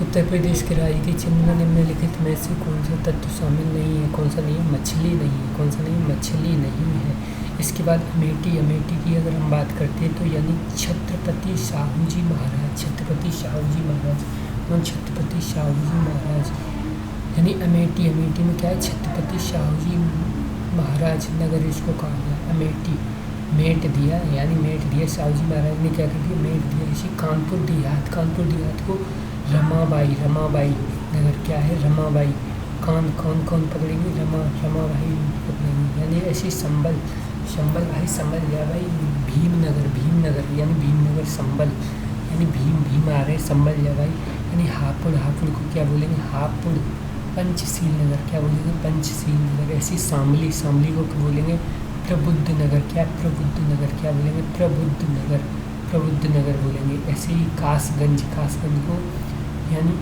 उत्तर प्रदेश के राज्य के चिन्ह में निम्नलिखित में से कौन सा तत्व शामिल नहीं है? कौन सा नहीं है? मछली नहीं है। कौन सा नहीं है? मछली नहीं है। इसके बाद अमेठी। अमेठी की अगर हम बात करते हैं तो यानी छत्रपति शाहू जी महाराज। छत्रपति शाहू जी महाराज। कौन? छत्रपति शाहू जी महाराज यानी अमेठी। अमेठी में क्या है? छत्रपति शाहू जी महाराज नगर इसको कहा गया अमेठी। मेट दिया यानी मेट दिया, शाहू जी महाराज ने क्या कर दिया? मेट दिया। इसी कानपुर देहात। कानपुर देहात को रमाबाई। रमाबाई नगर क्या है? रमाबाई। कौन पकड़ेंगे? रमाबाई पकड़ेंगे। यानी ऐसी संबल भाई संबल या भाई भीमनगर यानी भीमनगर संबल यानी भीम आ रहे संबल या भाई यानी हापुड़। हापुड़ को क्या बोलेंगे? हापुड़। पंचशील नगर क्या बोलेंगे? पंचशील नगर। ऐसी शामली को क्या बोलेंगे? प्रबुद्ध नगर। क्या? प्रबुद्ध नगर। क्या बोलेंगे? प्रबुद्ध नगर बोलेंगे। ऐसे ही कासगंज को यानी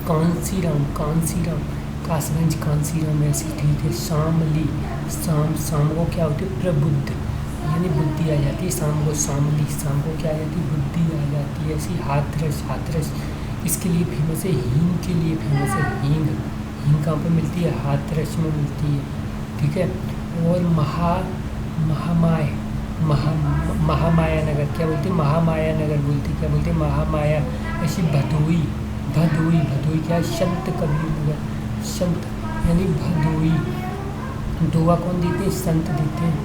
कांसीराम। कासगंज ऐसी। ठीक है। शामली। शाम को क्या होती है? प्रबुद्ध यानी बुद्धि आ जाती है। शाम को शामली। शाम को क्या आ जाती है? बुद्धि आ जाती है। ऐसी हाथरस इसके लिए फेमस है, हींग के लिए फेमस है। हींग कहाँ पर मिलती है? हाथरस में मिलती है। ठीक है। और महामाया नगर क्या बोलते हैं? महामाया नगर बोलते हैं। क्या बोलते हैं? महामाया। ऐसी भदोई क्या? संत कबीर नगर। संत यानी भदोई। दोआ कौन देते हैं? संत देते हैं।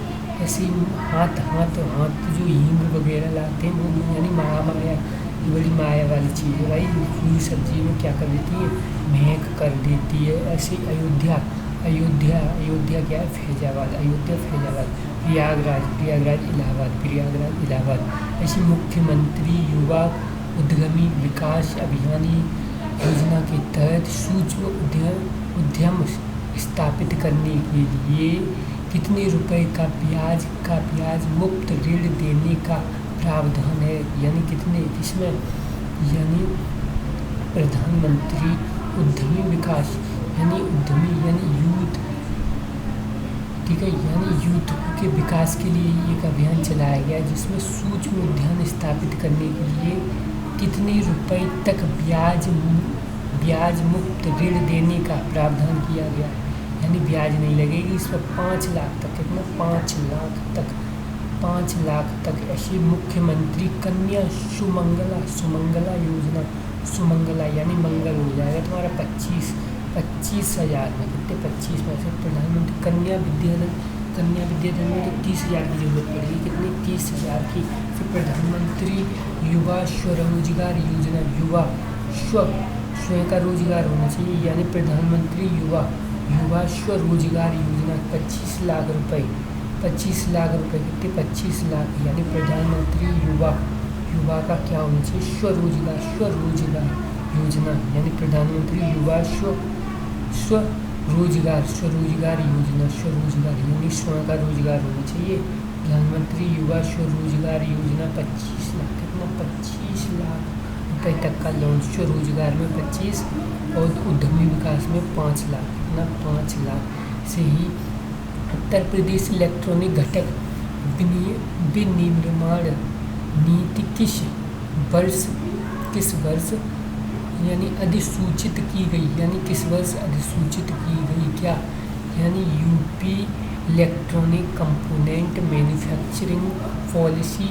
ऐसी हाथ जो हींग वगैरह लाते हैं वो यानी महामाया। बड़ी माया वाली चीज़ है भाई। पूरी सब्जी में क्या कर देती है? महक कर देती है। ऐसी अयोध्या क्या है? फैजाबाद। प्रयागराज इलाहाबाद। ऐसी मुख्यमंत्री युवा उद्यमी विकास अभियान योजना के तहत सूक्ष्म उद्यम स्थापित करने के लिए कितने रुपए का ब्याज मुक्त ऋण देने का प्रावधान है? यानी कितने? किसमें? यानी प्रधानमंत्री उद्यमी विकास यानी उद्यमी यानी यूथ। ठीक है। यानी यूथ के विकास के लिए एक अभियान चलाया गया जिसमें सूक्ष्म उद्यान स्थापित करने के लिए कितने रुपए तक ब्याज मुक्त ऋण देने का प्रावधान किया गया। यानी ब्याज नहीं लगेगी इस पर 5 लाख तक। कितना? 5 लाख तक। ऐसी मुख्यमंत्री कन्या सुमंगला योजना। सुमंगला यानी मंगल हो जाएगा तुम्हारा 25,000 में। कितने? 25 में से प्रधानमंत्री कन्या विद्याधन में तो 30,000 की जरूरत पड़ेगी। कितनी? 30,000 की। फिर प्रधानमंत्री युवा स्वरोजगार योजना। युवा स्वयं का रोजगार होना चाहिए यानी प्रधानमंत्री युवा स्वरोजगार योजना 25 लाख रुपए। 25 लाख रुपए। कितने? 25 लाख यानी प्रधानमंत्री युवा का क्या होना चाहिए? स्वरोजगार योजना यानी प्रधानमंत्री युवा स्वरोजगार योजना यानी स्वयं का रोजगार होना चाहिए। प्रधानमंत्री युवा स्वरोजगार योजना 25 लाख। कितना? 25 लाख रुपए तक का लोन। स्वरोजगार में 25 और उद्यमी विकास में 5 लाख। कितना? 5 लाख। से ही उत्तर प्रदेश इलेक्ट्रॉनिक घटक विनिर्माण नीति किस वर्ष यानी अधिसूचित की गई? यानी किस वर्ष अधिसूचित की गई? क्या? यानी UP electronic component manufacturing policy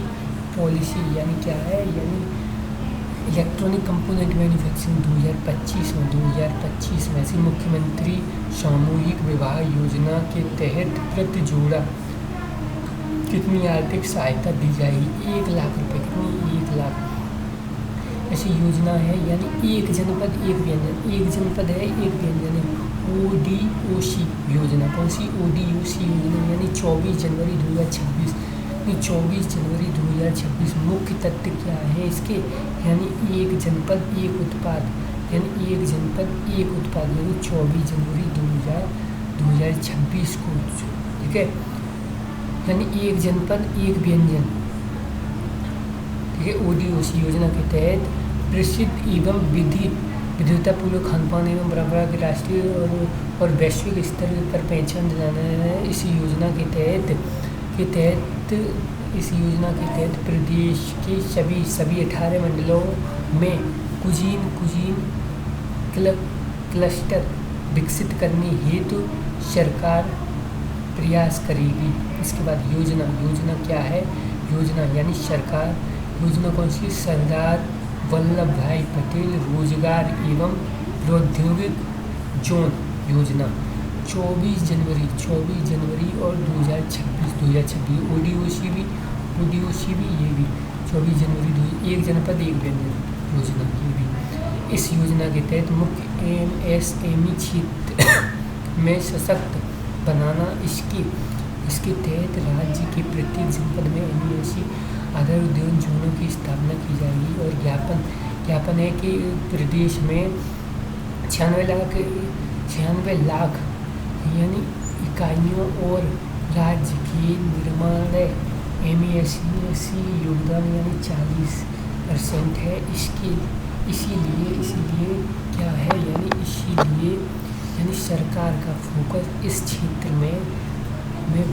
यानी क्या है? यानी इलेक्ट्रॉनिक कंपोनेंट मैन्युफैक्चरिंग 2025 में। ऐसी मुख्यमंत्री सामूहिक विवाह योजना के तहत प्रति जोड़ा कितनी आर्थिक सहायता दी जाएगी? 1 लाख रुपए। कितनी? 1 लाख। ऐसी योजना है यानी एक जनपद एक व्यंजन। एक जनपद है एक व्यंजन है। ODOC योजना। कौन सी? ODOC योजना यानी 24 जनवरी 2026। 24 जनवरी 2026। मुख्य तत्व क्या है इसके? यानी एक जनपद एक उत्पाद यानी 24 जनवरी 2026 को। ठीक है। यानी एक जनपद एक व्यंजन। ठीक है। ODOC योजना के तहत प्रसिद्ध एवं विविधतापूर्ण खानपान एवं परंपरा के राष्ट्रीय और वैश्विक स्तर पर पहचान दिलाना है। इस योजना के तहत प्रदेश के सभी 18 मंडलों में कुजीन क्लस्टर विकसित करने हेतु सरकार प्रयास करेगी। इसके बाद योजना क्या है? योजना यानी सरकार, योजना कौन सी? सरदार वल्लभ भाई पटेल रोजगार एवं प्रौद्योगिक जोन योजना 24 जनवरी और 2026 ODOC भी ये भी 24 जनवरी 1 जनपद 1 व्यंजन योजना ये भी। इस योजना के तहत मुख्य MSME क्षेत्र में सशक्त बनाना, इसके तहत राज्य के प्रत्येक जनपद में MESE आधार उद्योग जोनों की स्थापना की जाएगी। और ज्ञापन है कि प्रदेश में 96 लाख यानी इकाइयों और राज्य के निर्माण MESE योगदान यानी 40% है। इसीलिए क्या है यानी सरकार का फोकस इस क्षेत्र में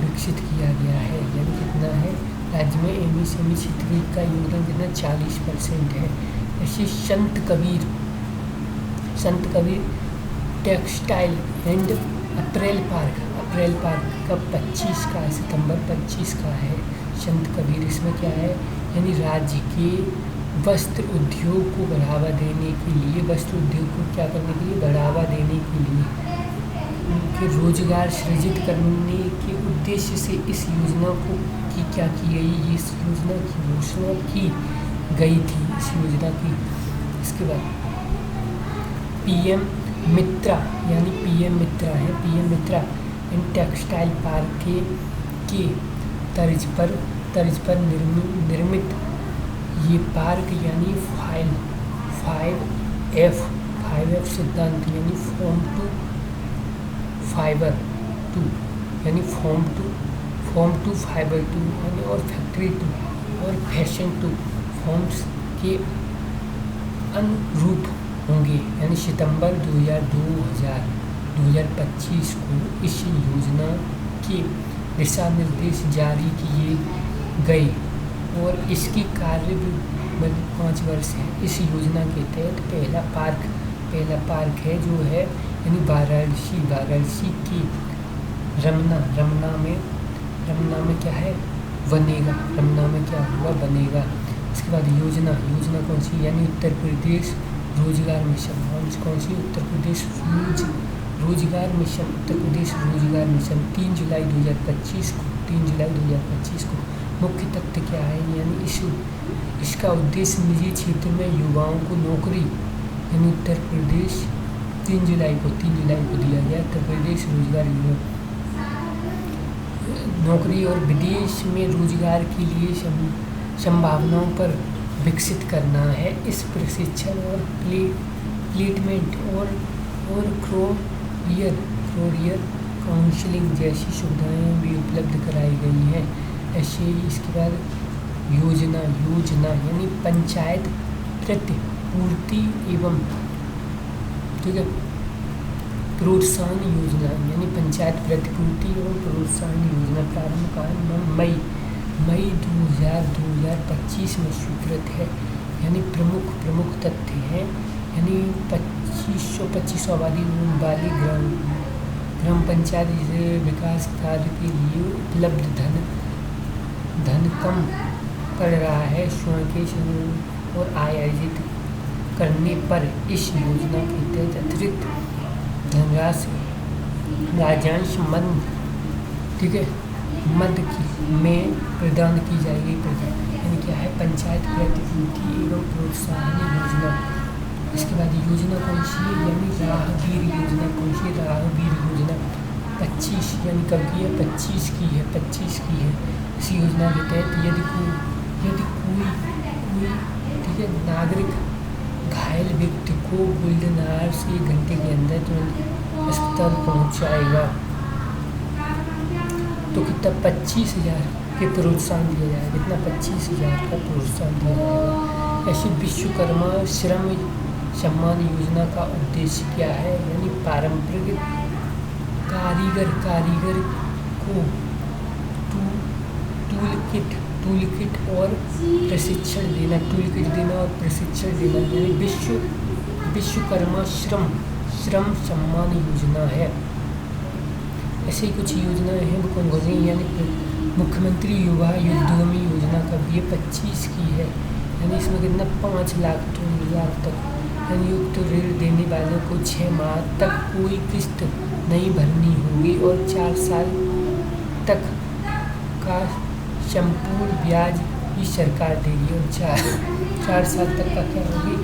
विकसित किया गया है। यानी कितना है? राज्य में MESE क्षेत्र का योगदान कितना? 40% है। ऐसे संत Kabir textile and April park का 25 का है, सितंबर 25 का है संत कबीर। इसमें क्या है? यानी राज्य के वस्त्र उद्योग को बढ़ावा देने के लिए, वस्त्र उद्योग को क्या करने के लिए? बढ़ावा देने के लिए, उनके रोजगार सृजित करने के उद्देश्य से इस योजना को क्या की गई? इस योजना की घोषणा की गई थी इस योजना की। इसके बाद PM मित्रा यानी PM Mitra in textile park के तर्ज पर निर्मित ये पार्क यानी 5F सिद्धांत यानी फॉर्म टू फाइबर टू यानी और फैक्ट्री टू और फैशन टू फॉर्म्स के अनुरूप होंगे। यानी सितंबर 2025 को इस योजना के दिशा निर्देश जारी किए गए और इसकी कार्य 5 वर्ष है। इस योजना के तहत पहला पार्क है जो है यानी वाराणसी की रमना में क्या है? बनेगा। रमना में क्या हुआ? बनेगा। इसके बाद योजना कौन सी? यानी उत्तर प्रदेश रोजगार मिशन। कौन सी? उत्तर प्रदेश रोजगार मिशन 3 जुलाई 2025 को। मुख्य तथ्य क्या है? यानी इसका उद्देश्य निजी क्षेत्र में युवाओं को नौकरी यानी उत्तर प्रदेश 3 जुलाई को दिया गया। उत्तर प्रदेश रोजगार योजना नौकरी और विदेश में रोजगार के लिए संभावनाओं पर विकसित करना है। इस प्रशिक्षण और प्लेसमेंट और करियर काउंसलिंग जैसी सुविधाएं भी उपलब्ध कराई गई हैं। ऐसे ही इसके बाद योजना यानी पंचायत प्रतिपूर्ति एवं प्रोत्साहन योजना यानी पंचायत प्रतिपूर्ति एवं प्रोत्साहन योजना प्रारंभ का मई 2025 में स्वीकृत है। यानी प्रमुख तथ्य हैं यानी 2500 आबादी वाली ग्राम पंचायत जिसे विकास कार्य के लिए उपलब्ध धन कम पड़ रहा है। स्वयं के और आय अर्जित करने पर इस योजना के तहत अतिरिक्त धनराशि राजस्व मद में प्रदान की जाएगी। यानी क्या है? पंचायत प्रतिपूर्ति एवं प्रोत्साहन योजना। इसके बाद योजना कौन सी है? यानी राहगीर योजना। कौन सी? राहगीर योजना 25 यानी कब की है? 25 की है। इस योजना के तहत यदि कोई नागरिक घायल व्यक्ति को गोल्डन आवर से 1 घंटे के अंदर तुरंत अस्पताल पहुंचाएगा तो कितना? 25,000 के प्रोत्साहन दिया जाएगा। कितना? 25,000 का प्रोत्साहन दिया जाएगा। ऐसी विश्वकर्मा श्रम सम्मान योजना का उद्देश्य क्या है? यानी पारंपरिक कारीगर को टूल टूल किट और प्रशिक्षण देना, टूल किट देना और प्रशिक्षण देना, यानी विश्वकर्मा श्रम सम्मान योजना है। ऐसी कुछ योजनाएं हैं वो कौन कौन सी, यानी मुख्यमंत्री युवा उद्यमी योजना का ये 25 की है, यानी इसमें कितना 5 लाख तक, यानी युक्त ऋण देने वालों को 6 माह तक कोई किस्त नहीं भरनी होगी और 4 साल तक का संपूर्ण ब्याज भी सरकार देगी, और 4 साल तक का क्या होगी,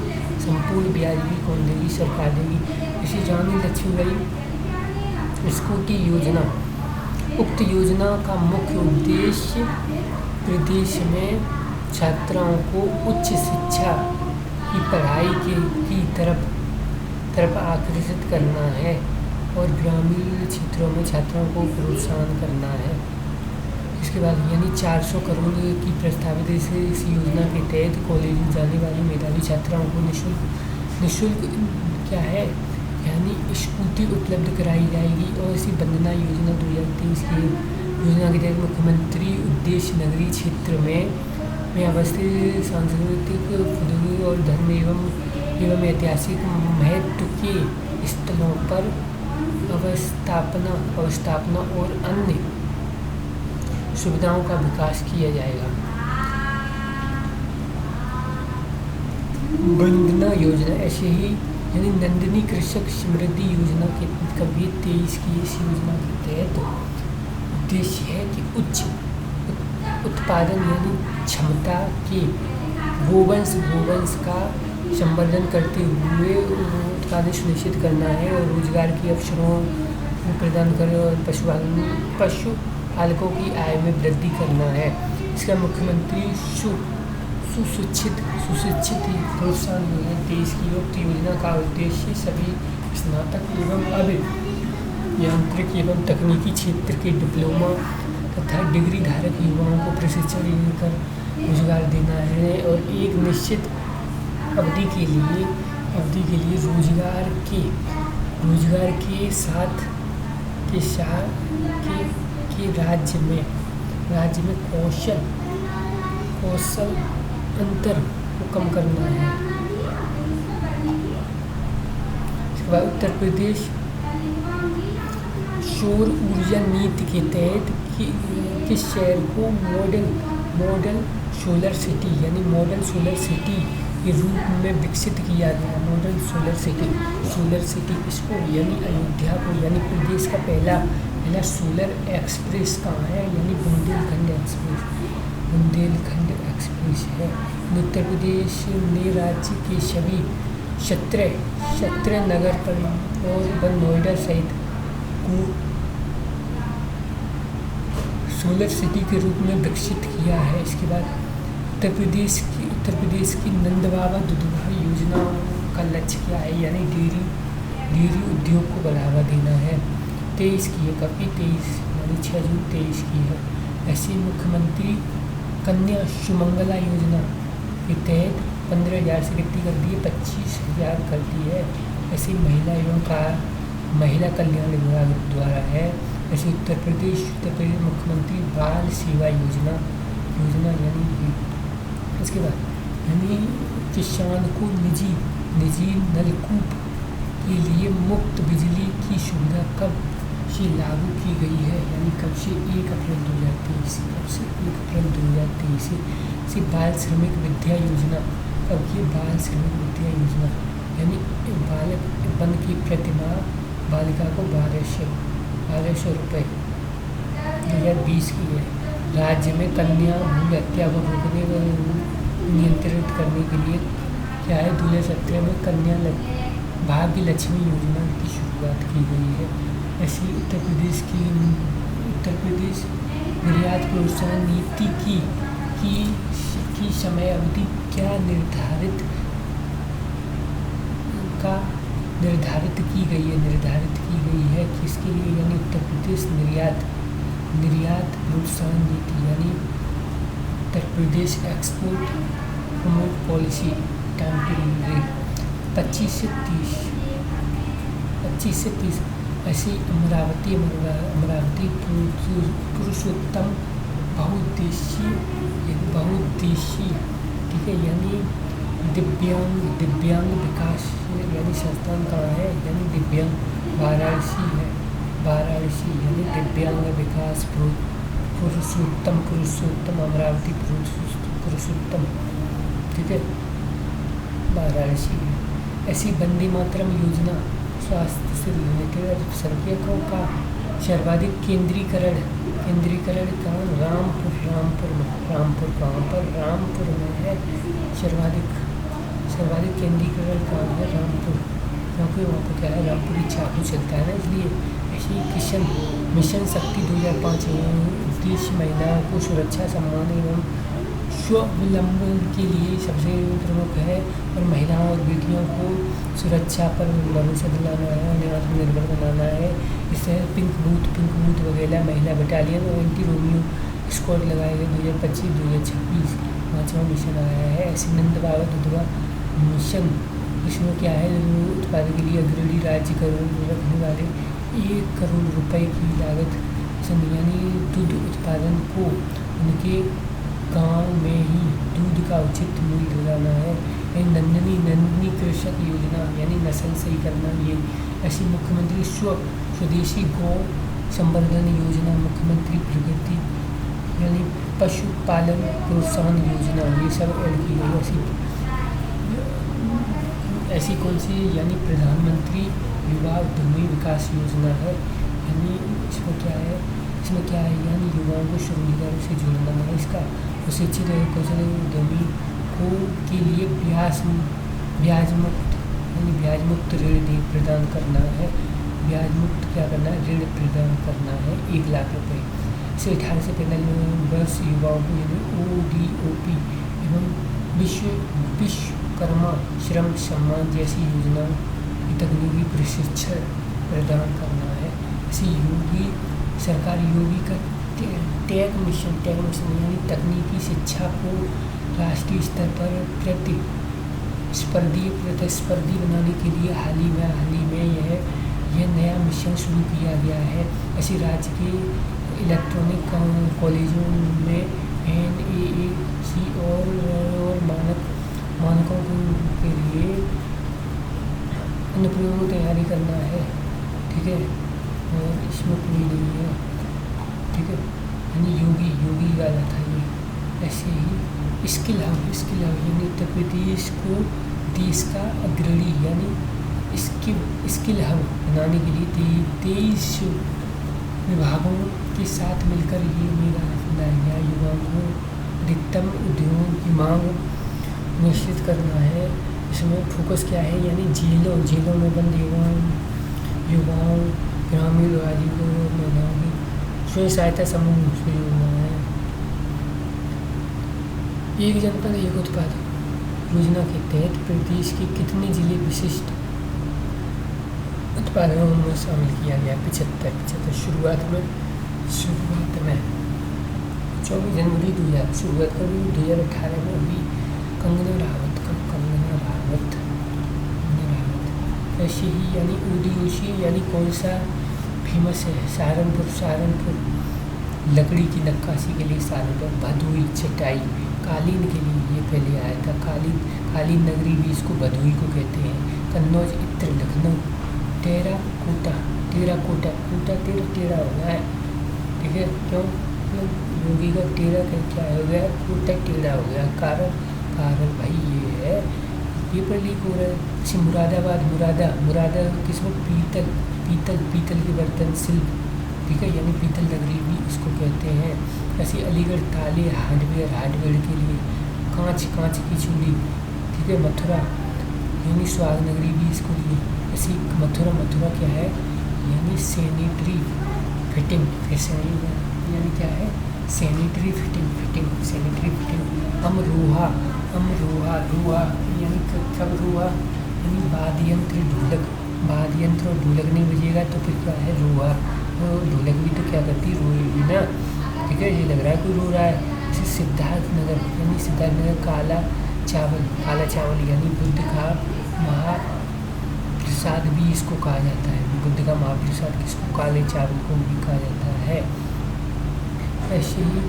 संपूर्ण ब्याज भी कौन देगी, सरकार देगी। इसी रानी लक्ष्मीबाई स्कूटी योजना, उक्त योजना का मुख्य उद्देश्य प्रदेश में छात्राओं को उच्च शिक्षा की पढ़ाई की तरफ आकर्षित करना है और ग्रामीण क्षेत्रों में छात्राओं को प्रोत्साहन करना है। इसके बाद यानी 400 करोड़ की प्रस्तावित इस योजना के तहत कॉलेज में जाने वाली मेधावी छात्राओं को निःशुल्क क्या है, यानी स्कूटी उपलब्ध कराई जाएगी। और इसी वंदना योजना 2023 की योजना के तहत मुख्यमंत्री उद्देश्य नगरीय क्षेत्र में अवस्थित सांस्कृतिक, खुदरी और धर्म एवं ऐतिहासिक महत्व के स्थलों पर अवस्थापना और अन्य सुविधाओं का विकास किया जाएगा। वंदना योजना ऐसे ही, यानी नंदिनी कृषक समृद्धि योजना के कभी 23 की इस योजना के तहत उद्देश्य है कि उच्च उत्पादन यानी क्षमता के गोवंश का संवर्धन करते हुए उत्पादन सुनिश्चित करना है और रोजगार के अवसरों को प्रदान कर और पशुपालकों की आय में वृद्धि करना है। इसका मुख्यमंत्री सुशिक्षित प्रोत्साहन योजना 23 की उक्त योजना का उद्देश्य सभी स्नातक एवं अभियांत्रिक एवं तकनीकी क्षेत्र के डिप्लोमा तथा डिग्री धारक युवाओं को प्रशिक्षण देकर रोजगार देना है और एक निश्चित अवधि के लिए रोजगार के साथ राज्य में कौशल अंतर को कम करना है। इसके बाद उत्तर प्रदेश सौर ऊर्जा नीति के तहत किस शहर को मॉडल सोलर सिटी यानी मॉडल सोलर सिटी के रूप में विकसित किया गया। मॉडल सोलर सिटी इसको यानी अयोध्या को, यानी प्रदेश का पहला सोलर एक्सप्रेस कहाँ है, यानी बुंदेलखंड एक्सप्रेस है। उत्तर प्रदेश ने राज्य के सभी 17 नगर और नोएडा सहित को सोलर सिटी के रूप में विकसित किया है। इसके बाद उत्तर प्रदेश की नंद बाबा दुधवा योजना का लक्ष्य क्या है, यानी डेयरी उद्योग को बढ़ावा देना है। 23 की है, कभी 23 यानी 6 जून 23 की है। ऐसी मुख्यमंत्री कन्या सुमंगला योजना के तहत 15,000 से गिनती कर दी है, 25,000 कर दी है। ऐसी महिला कल्याण विभाग द्वारा है। ऐसे उत्तर प्रदेश मुख्यमंत्री बाल सेवा योजना यानी इसके बाद यानी किसान को निजी नलकूप के लिए मुफ्त बिजली की सुविधा कब से लागू की गई है, यानी कब से 1 अप्रैल 2023 से बाल श्रमिक विद्या योजना। अब ये बाल श्रमिक विद्या योजना यानी बालक बन की प्रतिमा बालिका को 1200 रुपये 2020 की है। राज्य में कन्या भ्रूण हत्या को रोकने व नियंत्रित करने के लिए क्या है 2017 में कन्या भाग्य लक्ष्मी योजना की शुरुआत की गई है। ऐसी उत्तर प्रदेश निर्यात प्रोत्साहन नीति की समय अवधि क्या निर्धारित की गई है किसके लिए, यानी उत्तर प्रदेश निर्यात प्रोत्साहन नीति यानी Uttar Pradesh export promote policy time period 25 से 30। ऐसी अमरावती पुरुषोत्तम बहुउद्देशीय यानी बहुउद्देशीय, ठीक है, यानी दिव्यांग विकास यानी संस्थान कहाँ है, यानी दिव्यांग वाराणसी है, वाराणसी यानी दिव्यांग विकास पुरुषोत्तम अमरावती पुरुषोत्तम, ठीक है, वाराणसी है। ऐसी वंदे मातरम योजना स्वास्थ्य से रिलेटेड सड़कों का सर्वाधिक केंद्रीकरण कहाँ, रामपुर कहाँ पर, रामपुर में है सर्वाधिक केंद्रीकरण कहाँ है, रामपुर, क्योंकि वहाँ पर क्या है, रामपुरी चाकू चलता है ना, इसलिए। ऐसी मिशन शक्ति 2005 उद्देश्य महिलाओं को सुरक्षा, सम्मान एवं स्वावलंबन के लिए सबसे प्रमुख है और महिलाओं और बेटियों को सुरक्षा पर भरोसा दिलाना है, उन्हें आत्मनिर्भर बनाना है। इससे पिंक बूथ वगैरह महिला बटालियन और एंटी रोमियो स्क्वाड लगाए गए 2025-2026 पाँचवा मिशन आया है। ऐसे नंद बाबा दुधवा मिशन, इसमें क्या है, उत्पादन के लिए अग्रणी राज्य रखने वाले 1 करोड़ रुपए की लागत से, यानी दूध उत्पादन को उनके गांव में ही दूध का उचित मूल्य दिलाना है। नंदनी कृषक योजना यानी नस्ल सही करना, ये ऐसी मुख्यमंत्री स्वदेशी गौ संवर्धन योजना, मुख्यमंत्री प्रगति यानी पशुपालन प्रोत्साहन योजना, ये सब ऐड की गई। ऐसी कौन सी, यानी प्रधानमंत्री युवा उद्यमी विकास योजना है, यानी इसमें क्या है, यानी युवाओं को रोजगारों से जोड़ना है। इसका प्रशिक्षित कौशल उद्यमी को के लिए ब्याज मुक्त ऋण प्रदान करना है, ब्याज मुक्त क्या करना है, ऋण प्रदान करना है 1 लाख रुपए से 18 से 45 वर्ष युवाओं को, यानी ODOP एवं विश्वकर्मा श्रम सम्मान जैसी योजना की तकनीकी प्रशिक्षण प्रदान करना है। ऐसी सरकार योगी का टैग मिशन यानी तकनीकी शिक्षा को राष्ट्रीय स्तर पर प्रतिस्पर्धी बनाने के लिए हाल ही में यह नया मिशन शुरू किया गया है। ऐसी राज्य के इलेक्ट्रॉनिक कॉलेजों में NAAC और मानकों के लिए अनुप्रयोग तैयारी करना है, ठीक है, और इसमें कोई नहीं है, ठीक है, यानी योगी वाला था ये। ऐसे ही स्किल हब यानी उत्तर प्रदेश को देश का अग्रणी यानी स्किल हब बनाने के लिए 23 विभागों के साथ मिलकर ये मेरा लाया गया। युवाओं को अधिकतम उद्योगों की मांग निश्चित करना है। इसमें फोकस क्या है, यानी जेलों में बंद युवाओं ग्रामीण आजीविका और महिलाओं की स्वयं सहायता समूह से योजना है। एक जनपद एक उत्पाद योजना के तहत प्रदेश के कितने जिले विशिष्ट उत्पादों में शामिल किया गया? 75 शुरुआत में 24 जनवरी 2000 शुरुआत कर 2018 में अभी कंगना रावत ऐसे ही, यानी ODOC यानी कौन सा फेमस है? सहारनपुर लकड़ी की नक्काशी के लिए सहारनपुर, भदोई चटाई कालीन के लिए ये पहले आया था, कालीन नगरी भी इसको भदोई को कहते हैं। कन्नौज इत्र लखनऊ, टेराकोटा टेढ़ा हो गया है, ठीक है, क्यों? योगी का टेढ़ा क्या हो गया, कोटा टेढ़ा हो गया, कारण भाई ये है, पेपर लीक हो रहा है। जैसे मुरादा किसमें पीतल के बर्तन शिल्प, ठीक है, यानी पीतल नगरी भी इसको कहते हैं। ऐसे अलीगढ़ ताले हार्डवेयर के लिए, कांच की चूड़ी, ठीक है, मथुरा यानी स्वाद नगरी भी इसको लिए। ऐसी मथुरा क्या है, यानी सैनिटरी फिटिंग, यानी क्या है, सैनिटरी फिटिंग। अमरोहा यानी कब रोहा, यानी वाद्ययंत्र और ढोलक नहीं बजेगा तो फिर क्या है, रोहा। और ढोलक भी तो क्या करती है, रोएगी ना, ठीक है। ये लग रहा है कोई रो रहा है। जैसे सिद्धार्थनगर काला चावल यानी बुद्ध का महाप्रसाद भी इसको कहा जाता है। बुद्ध का महाप्रसाद किसको, काले चावल को भी कहा जाता है। ऐसे ही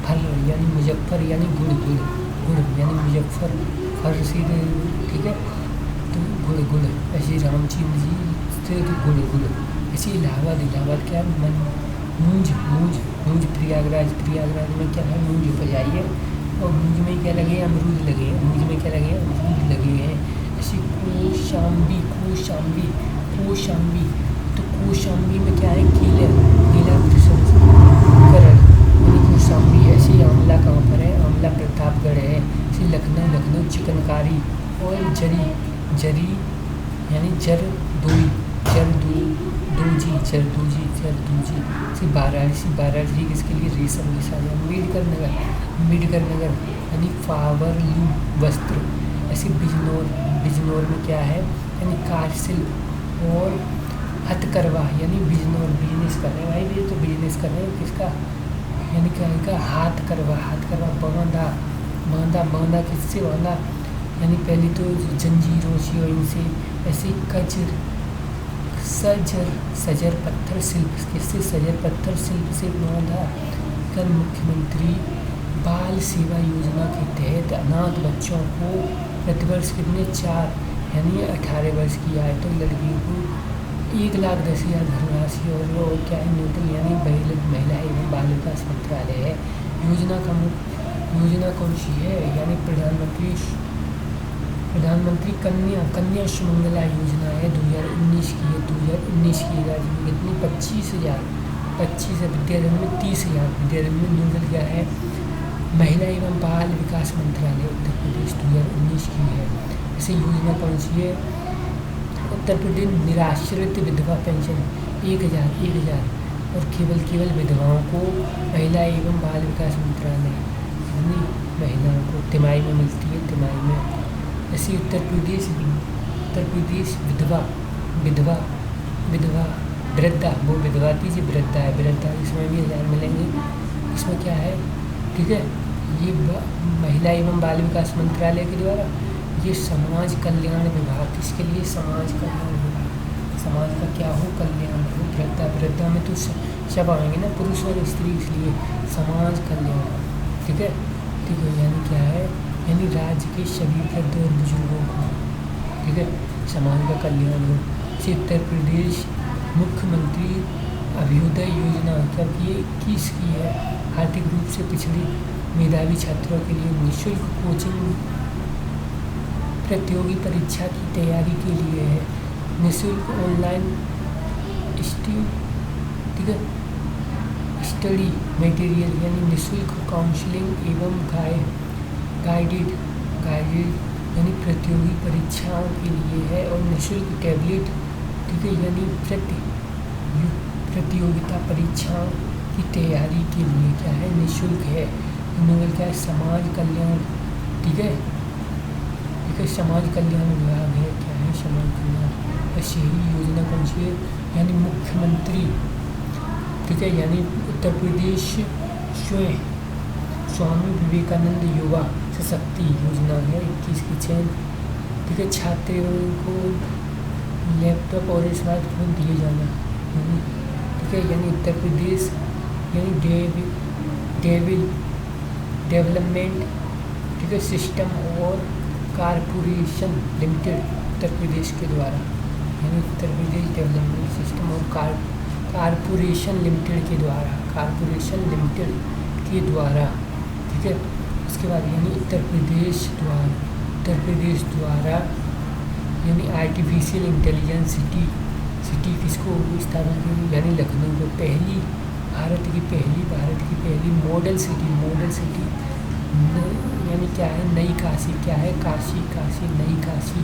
फर यानी मुजफ्फर यानी गुड़, गुड़ गुड़ यानी मुजफ्फर, फर सीधे, ठीक है, तो गुड़ गुड़, ऐसी रामचंद्र जी से तो गुड़ गुड़, ऐसी इलाहाबाद, इलाहाबाद क्या है, मन मूंज, मूंज मूंज, प्रयागराज, प्रयागराज में क्या है, मूंज उपजाई है, और मूंज में क्या लगे, अमरूद लगे हैं, मूंज में क्या लगे हैं, अमरूद लगे हैं। ऐसी कौशाम्बी, कौशाम्बी, कौशाम्बी, तो कौशाम्बी में क्या है, केला, केला प्रसंस्करण यानी कौशाम्बी। ऐसी आंवला कहाँ पर है, आंवला प्रतापगढ़ है। ऐसी लखनऊ, लखनऊ चिकनकारी और जरी, जरी यानी जरदोई, जरदोजी, जरदोजी, जरदोजी। ऐसी वाराणसी, वाराणसी किसके लिए, रेशम किसान। अम्बेडकर नगर, अम्बेडकर नगर यानी फ्लावरलूम वस्त्र। ऐसी बिजनौर, बिजनौर में क्या है, यानी कार्यशिल्प और हथकरवा यानी बिजनौर, बिजनेस कर रहे हैं भाई, ये तो बिजनेस कर रहे हैं किसका, यानी क्या है, हाथ करवा, हाथ करवा। बांधा, बांधा, बांधा किससे बांधा, यानी पहले तो जंजीरों से और इनसे। ऐसे कजर, सजर, सजर पत्थर शिल्प, किससे, सजर पत्थर शिल्प से बांधा। कल मुख्यमंत्री बाल सेवा योजना के तहत अनाथ बच्चों को प्रतिवर्ष कितने, 4 यानी 18 वर्ष की आय तो लड़कियों को 1,10,000 धनराशि और क्या है, न्यूट्रल यानी महिला एवं बाल विकास मंत्रालय है। योजना का योजना कौन सी है, यानी प्रधानमंत्री कन्या सुमंगला योजना है, 2019 की है, 2019 की राज्य में कितनी, 25,000, 25 विद्याधन में 30,000, विद्याधन में न्यूनतम क्या है, महिला एवं बाल विकास मंत्रालय उत्तर प्रदेश 2019 की है। ऐसे योजना कौन सी है, उत्तर प्रदेश निराश्रित विधवा पेंशन 1,000 और केवल विधवाओं को महिला एवं बाल विकास मंत्रालय यानी महिलाओं को तिमाही में मिलती है, तिमाही में। ऐसी उत्तर प्रदेश विधवा, विधवा, विधवा, वृद्धा, वो विधवा थी जो वृद्धा है, वृद्धा, इसमें भी 1,000 मिलेंगे। इसमें क्या है, ठीक है, ये महिला एवं बाल विकास मंत्रालय के द्वारा, ये समाज कल्याण विभाग, इसके लिए समाज कल्याण विभाग, समाज का क्या हो, कल्याण हो। वृद्धा, वृद्धा में तो सब आएंगे ना, पुरुष और स्त्री, इसलिए समाज कल्याण, ठीक है, ठीक है, यानी क्या है, यानी राज्य के सभी वृद्ध और बुजुर्गों को, ठीक है, समाज का कल्याण हो। इसे उत्तर प्रदेश मुख्यमंत्री अभ्युदय योजना, क्योंकि ये 21 की है, आर्थिक रूप से पिछड़ी मेधावी छात्रों के लिए निःशुल्क कोचिंग प्रतियोगी परीक्षा की तैयारी के लिए है, निःशुल्क ऑनलाइन ठीक है स्टडी मटेरियल यानी निःशुल्क काउंसलिंग एवं गाइडेड यानी प्रतियोगी परीक्षाओं के लिए है, और निःशुल्क टैबलेट, ठीक है, यानी प्रतियोगिता परीक्षाओं की तैयारी के लिए क्या है, निःशुल्क है। इन्होंने क्या है, समाज कल्याण, ठीक है, समाज कल्याण विभाग है, क्या है, समाज कल्याण। शहरी योजना कौन सी है, यानी मुख्यमंत्री, ठीक है, यानी उत्तर प्रदेश स्वामी विवेकानंद युवा सशक्ति योजना है, 21 की चयन, ठीक है, छात्रों को लैपटॉप और स्मार्टफोन दिए जाना, ठीक है, यानी उत्तर प्रदेश यानी डेवलपमेंट, ठीक है, सिस्टम और कारपोरेशन लिमिटेड उत्तर प्रदेश के द्वारा, यानी उत्तर प्रदेश डेवलपमेंट सिस्टम और कारपोरेशन लिमिटेड के द्वारा, ठीक है। उसके बाद यानी उत्तर प्रदेश द्वारा यानी आर्टिफिशियल इंटेलिजेंस सिटी किसको स्थापना की, यानी लखनऊ को भारत की पहली मॉडल सिटी यानी क्या है, नई काशी, क्या है, काशी नई काशी।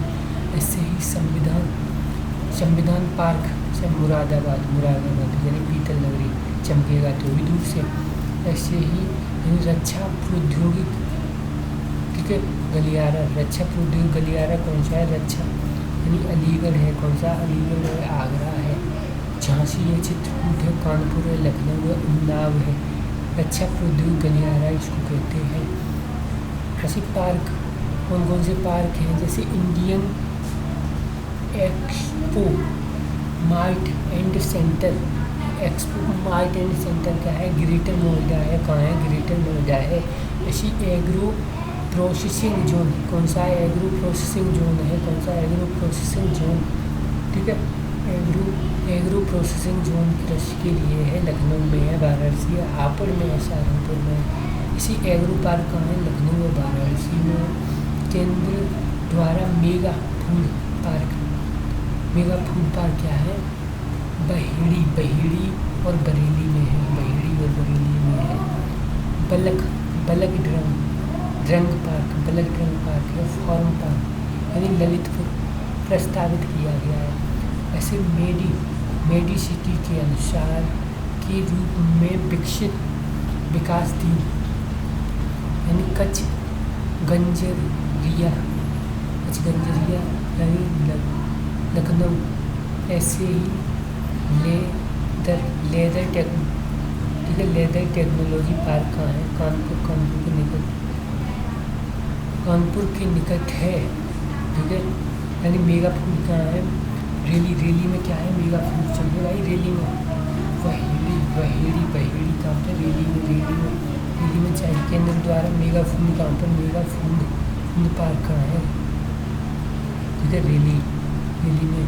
ऐसे ही संविधान पार्क से मुरादाबाद यानी पीतल नगरी चमकेगा थोड़ी दूर से। ऐसे ही यानी रक्षा प्रौद्योगिक, ठीक है, गलियारा, रक्षा प्रौद्योगिक गलियारा कौन सा है, रक्षा यानी अलीगढ़ है, कौन सा, अलीगढ़ है, आगरा है, झांसी है, चित्रकूट है, कानपुर है, लखनऊ है, उन्नाव है। रक्षा प्रौद्योगिक गलियारा इसको कहते हैं। कृषि पार्क कौन से पार्क हैं, जैसे Indian expo mart and centre, expo mart and centre क्या है, ग्रेटर नोएडा है। कहाँ है, ग्रेटर नोएडा है। ऐसी एग्रो प्रोसेसिंग जोन, कौन सा है, एग्रो प्रोसेसिंग जोन है। कौन सा, एग्रो प्रोसेसिंग जोन, ठीक है। एग्रो प्रोसेसिंग जोन कृषि के लिए है, लखनऊ में है, वाराणसी है, हापुड़ में है, सहारनपुर में है। इसी एग्रो पार्क कहाँ है, लखनऊ और वाराणसी में। केंद्र द्वारा mega food park, mega food park क्या है, बहेड़ी और बरेली में है, बहेड़ी और बरेली में है। बलक ड्रंग पार्क, बलक ड्रंग पार्क है, फॉर्म पार्क यानी ललितपुर प्रस्तावित किया गया है। ऐसे मेडी सिटी के अनुसार के रूप में विकसित विकास थी, यानी कच्छ गंजरिया यानी लखनऊ। ऐसे ही लेदर टेक्नोलॉजी पार्क कहाँ है, कानपुर के निकट है, ठीक है। यानी मेगा फूड कहाँ है, रेली में क्या है, मेगा फूड चल रहा है रेली में। बहेड़ी कहाँ पे, रेली में चाहिए। केंद्र द्वारा मेगा फूड कहाँ पर, मेगा फूड पार्क कहाँ है, ठीक है, रेली में।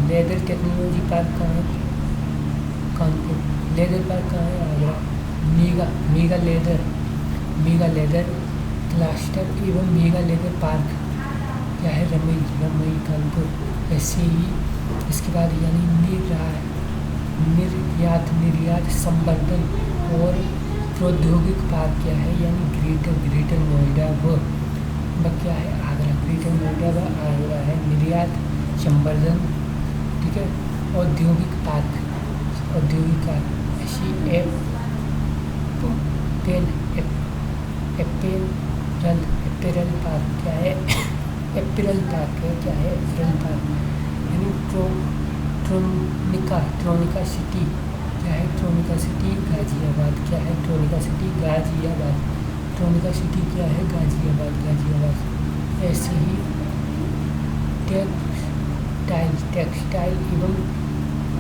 लेदर टेक्नोलॉजी पार्क कहाँ है, कानपुर। लेदर पार्क कहाँ है, आगरा। मेगा लेदर क्लस्टर एवं मेगा लेदर पार्क क्या है, रमई कानपुर। ऐसे ही इसके बाद यानी निर्यात संवर्धन और प्रौद्योगिक पार्क क्या है, यानी ग्रेटर नोएडा व क्या है, आगरा। ग्रेटर नोएडा व आगरा है। निर्यात संवर्धन, ठीक है, औद्योगिक पार्क। ऐसी एपेरल पार्क क्या है, एपेरल पार्क है, क्या है, एपेरल पार्क। यानी ट्रोनिका सिटी क्या है, ट्रोनिका सिटी गाजियाबाद क्या है, ट्रोनिका सिटी गाजियाबाद। ट्रोनिका सिटी क्या है, गाजियाबाद। ऐसे ही टेक्सटाइल एवं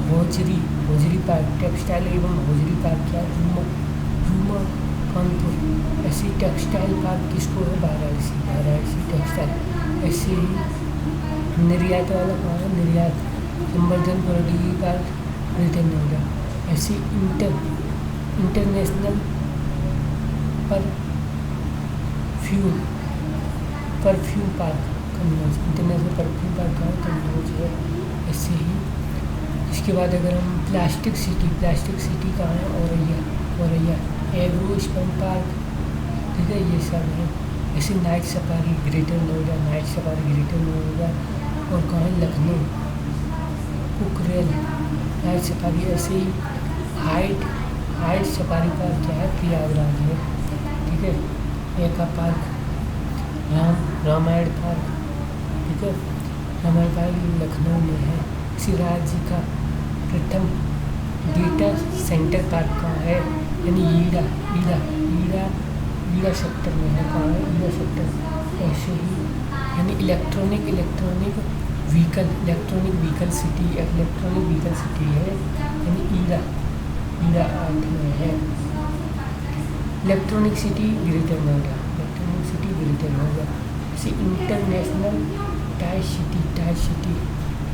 होजरी पार्क, टेक्सटाइल एवं होजरी पार्क क्या है, रूमा कानपुर। ऐसी टेक्सटाइल पार्क किसको है, वाराणसी टेक्सटाइल। ऐसे ही निर्यात वाला कहाँ है, निर्यात संवर्धन प्रौद्योगिकी पार्क ग्रेटर नोएडा। ऐसी international perfume park Kannauj, international perfume park कहाँ है, कन्नौज है। ऐसे ही इसके बाद अगर हम प्लास्टिक सिटी कहाँ है, औरैया। एग्रो स्पन पार्क, ठीक है, ये सब है। ऐसे नाइट सफारी ग्रेटर नोएडा, और कहाँ है, लखनऊ। Kukrail night safari. ऐसे ही हाइट सफारी पार्क क्या है, प्रयागराज है, ठीक है। एका पार्क, रामायण पार्क, ठीक है, रामायण पार्क लखनऊ में है। इसी राज्य का प्रथम डेटा सेंटर पार्क कहाँ है, यानी ईड़ा सेक्टर में है। कहाँ है, ईड़ा सेक्टर। ऐसे ही यानी इलेक्ट्रॉनिक व्हीकल सिटी है, यानी ईड़ा 8 में है। Electronic city greater Noida. ऐसे इंटरनेशनल टाई सिटी,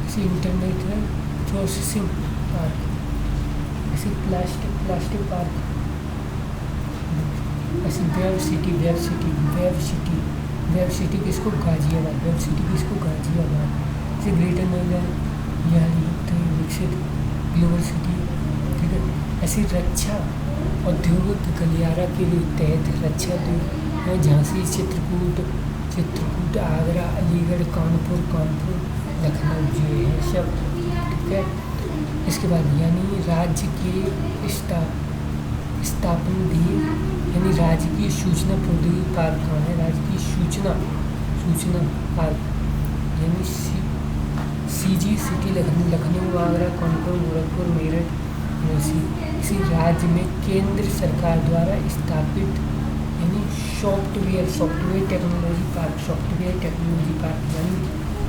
ऐसे इंटरनेशनल प्रोसेसिंग पार्क। ऐसे प्लास्टिक पार्क। ऐसे वेब सिटी किसको, गाजियाबाद। ऐसे ग्रेटर नोएडा यह विकसित ग्लोबल सिटी, ठीक है। ऐसी रक्षा औद्योगिक गलियारा के तहत रक्षा उद्योग, झांसी, चित्रकूट, आगरा, अलीगढ़, कानपुर, लखनऊ जो है सब, ठीक है। इसके बाद यानी राज्य के स्थापन भी, यानी राजकीय सूचना प्रौद्योगिकी पार्क कहाँ है, राजकीय सूचना पार्क यानी सीजी सिटी लखनऊ, आगरा, कानपुर, गोरखपुर, मेरठ। इसी राज्य में केंद्र सरकार द्वारा स्थापित यानी सॉफ्टवेयर टेक्नोलॉजी पार्क यानी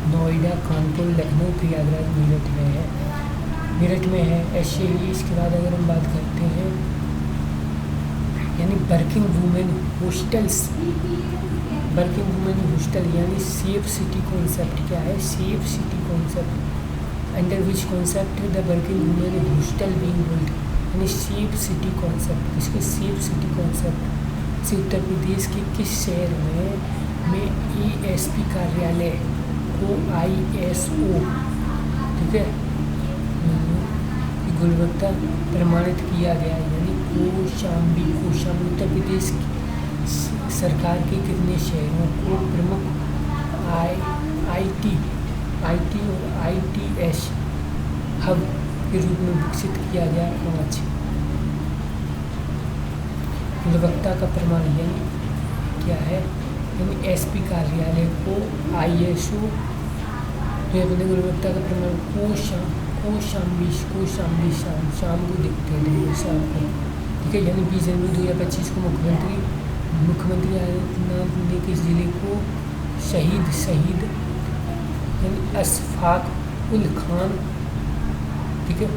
नोएडा, कानपुर, लखनऊ, प्रयागराज, मेरठ में है। मेरठ में है। ऐसे ही इसके बाद अगर हम बात करते हैं यानी working women hostels, working women hostel यानी सेफ सिटी कॉन्सेप्ट क्या है, safe city concept under which concept the working women hostel being built, यानी सेफ सिटी कॉन्सेप्ट। इसके सेफ सिटी कॉन्सेप्ट से उत्तर प्रदेश के किस शहर में ESP कार्यालय OISO, ठीक है, गुणवत्ता प्रमाणित किया गया, यानी कौशाम्बी उत्तर प्रदेश सरकार के कितने शहरों को प्रमुख IT और ITS हब के रूप में विकसित किया गया। 5 गुणवत्ता का प्रमाण यानी क्या है, यानी SP कार्यालय को ISO गुणवत्ता का प्रमाण कौशाम्बी शाम को दिखते हैं शाम को, ठीक है। यानी 20 जनवरी 2025 को मुख्यमंत्री आदित्यनाथ ने किस जिले को शहीद यानी अशफाक उल खान, ठीक है,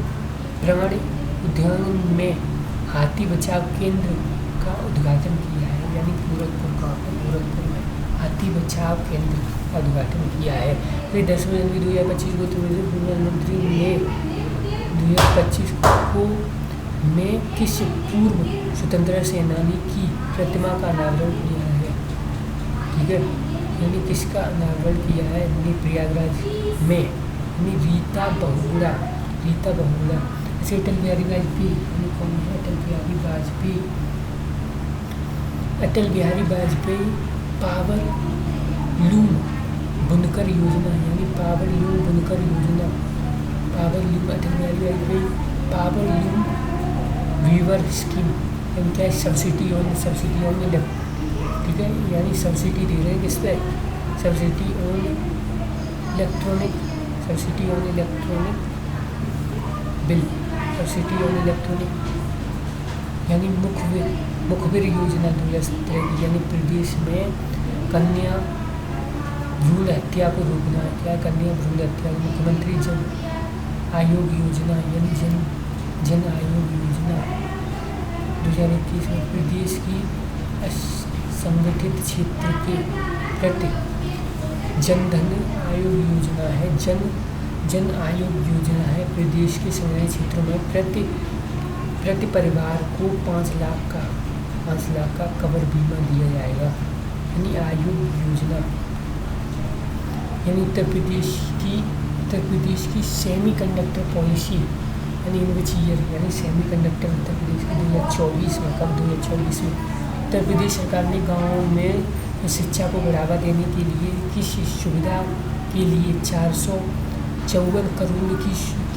प्राणी उद्यान में हाथी बचाव केंद्र का उद्घाटन किया है, यानी गोरखपुर में हाथी बचाव केंद्र का उद्घाटन किया है। फिर 10 जनवरी 2025 को प्रधानमंत्री ने 2025 को में किस पूर्व स्वतंत्रता सेनानी की प्रतिमा का अनावरण किया है, ठीक है, यानी किसका अनावरण किया है, यानी प्रयागराज में, यानी रीता बहुगुणा। ऐसे अटल बिहारी वाजपेयी, कौन है अटल बिहारी वाजपेयी पावर लूम बुनकर योजना, यानी पावर लूम बुनकर योजना, Atal Bihari Vajpayee power loom weaver scheme, यानी क्या है, सब्सिडी ऑन ठीक है, यानी सब्सिडी दे रहे हैं किस पे, subsidy on electronic bill, subsidy on electronic, यानी मुखबिर योजना 2017 की, यानी प्रदेश में कन्या भ्रूण हत्या को रोकना है, क्या कन्या भ्रूण हत्या, मुख्यमंत्री जन आयोग योजना, यानी जन आयोग योजना 2021 में प्रदेश की असंगठित क्षेत्र के प्रति जनधन आयोग योजना है, जन आयोग योजना है। प्रदेश के संग्रह क्षेत्रों में प्रति परिवार को 5 लाख का कवर बीमा दिया जाएगा, यानी आयोग योजना। यानी उत्तर प्रदेश की सेमीकंडक्टर पॉलिसी, यानी इन विच ईयर, यानी सेमीकंडक्टर उत्तर प्रदेश की 2024 में, कब 2024 में उत्तर प्रदेश सरकार ने गाँवों में शिक्षा को बढ़ावा देने के लिए किस सुविधा के लिए 454 करोड़ की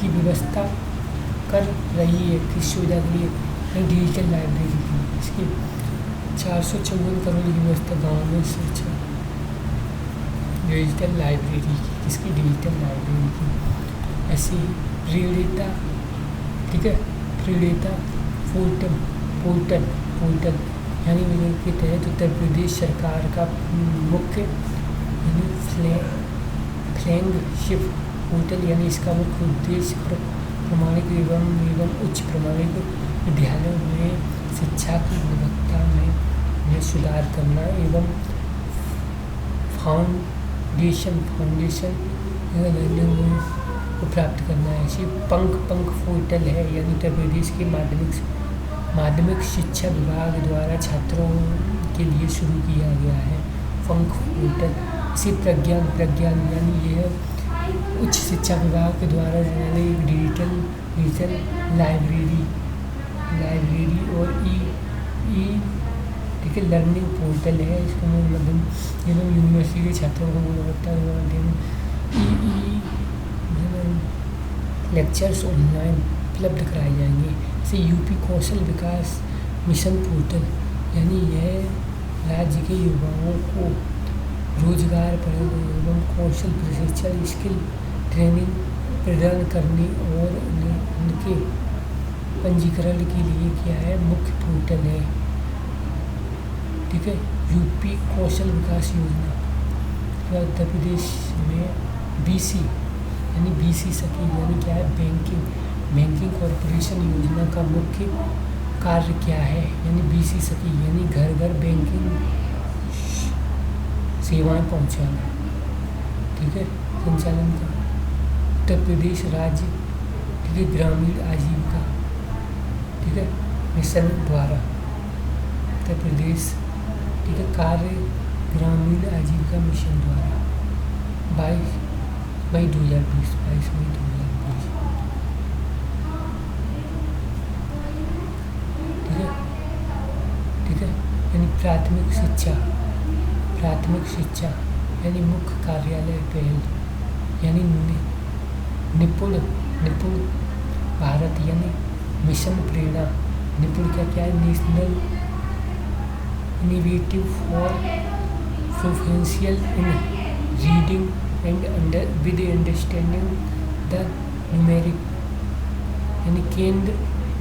व्यवस्था कर रही है, किस सुविधा के लिए, डिजिटल लाइब्रेरी की, इसकी 454 करोड़ की व्यवस्था गाँव में शिक्षा डिजिटल लाइब्रेरी की, किसकी, डिजिटल लाइब्रेरी की। ऐसी प्रेरिता, ठीक है, प्रेरिता पोर्टल यानी के तहत उत्तर प्रदेश सरकार का मुख्य यानी फ्लैगशिप पोर्टल, यानी इसका मुख्य उद्देश्य प्रमाणित एवं उच्च प्रमाणित विद्यालयों में शिक्षा की गुणवत्ता में सुधार करना एवं फाउंडेशन को प्राप्त करना है। ऐसी पंख पोर्टल है, यानी उत्तर प्रदेश के माध्यमिक शिक्षा विभाग द्वारा छात्रों के लिए शुरू किया गया है पंख पोर्टल। इसी प्रज्ञान यानी यह उच्च शिक्षा विभाग के द्वारा यानी डिजिटल लाइब्रेरी और ठीक है लर्निंग पोर्टल है। इसका मतलब एवं यूनिवर्सिटी के छात्रों को गुणवत्ता लेक्चर्स ऑनलाइन उपलब्ध कराए जाएंगे। जैसे यूपी कौशल विकास मिशन पोर्टल, यानी यह राज्य के युवाओं को रोजगार एवं कौशल प्रशिक्षण स्किल ट्रेनिंग प्रदान करने और उनके पंजीकरण के लिए क्या है मुख्य पोर्टल है, ठीक है। यूपी कौशल विकास योजना उत्तर प्रदेश में BC यानी BC स्कीम यानी क्या है बैंकिंग कॉरपोरेशन योजना का मुख्य कार्य क्या है, यानी बीसी सखी, यानी घर घर बैंकिंग सेवाएं पहुंचाना। ठीक है, संचालन का उत्तर प्रदेश राज्य, ठीक है, ग्रामीण आजीविका, ठीक है, मिशन द्वारा उत्तर प्रदेश, ठीक है, कार्य ग्रामीण आजीविका मिशन द्वारा 22 मई 2020 ठीक है, यानी प्राथमिक शिक्षा यानी मुख्य कार्यालय पहल, यानी निपुण भारत, यानी मिशन प्रेरणा। निपुण क्या है, national initiative for proficiency in reading and with understanding the numeric, यानी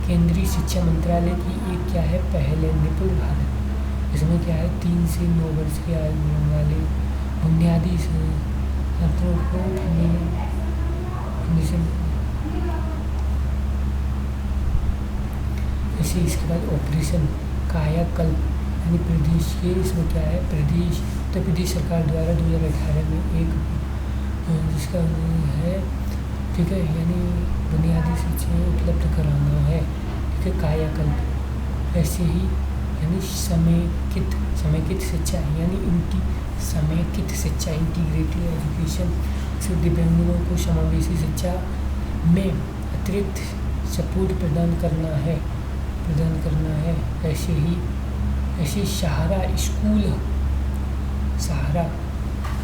केंद्रीय शिक्षा मंत्रालय की एक क्या है पहल है, निपुण भारत। इसमें क्या है, 3 से 9 वर्ष की आयु वाले बुनियादी छात्रों को ऐसे। इसके बाद ऑपरेशन कायाकल्प, यानी प्रदेश के, इसमें क्या है, उत्तर प्रदेश सरकार द्वारा 2018 में एक जिसका है, ठीक है, यानी बुनियादी शिक्षा उपलब्ध कराना है, ठीक है, कायाकल्प। ऐसे ही यानी समेकित शिक्षा, यानी इनकी समेकित शिक्षा, इंटीग्रेटेड एजुकेशन से दिव्यांगों को समावेशी शिक्षा में अतिरिक्त सपोर्ट प्रदान करना है। ऐसे सहारा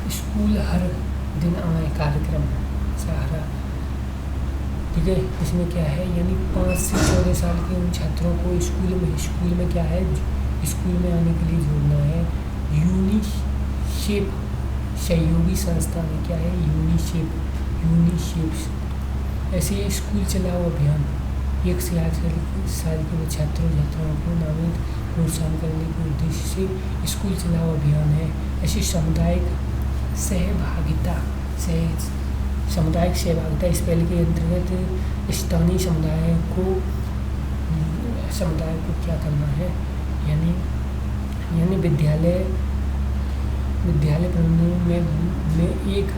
स्कूल हर दिन आए कार्यक्रम सहारा, ठीक है। इसमें क्या है, यानी 5 से 14 साल के उन छात्रों को स्कूल में क्या है, स्कूल में आने के लिए जोड़ना है। यूनिसेफ सहयोगी संस्था में क्या है, यूनिसेफ ऐसे स्कूल चलाओ अभियान 1 से 8 साल के छात्रों को नामित प्रोत्साहन करने के उद्देश्य से स्कूल चलाओ अभियान है। ऐसी सामुदायिक सहभागिता इस पहल के अंतर्गत स्थानीय समुदाय को क्या करना है, यानी विद्यालय प्रबंधन में एक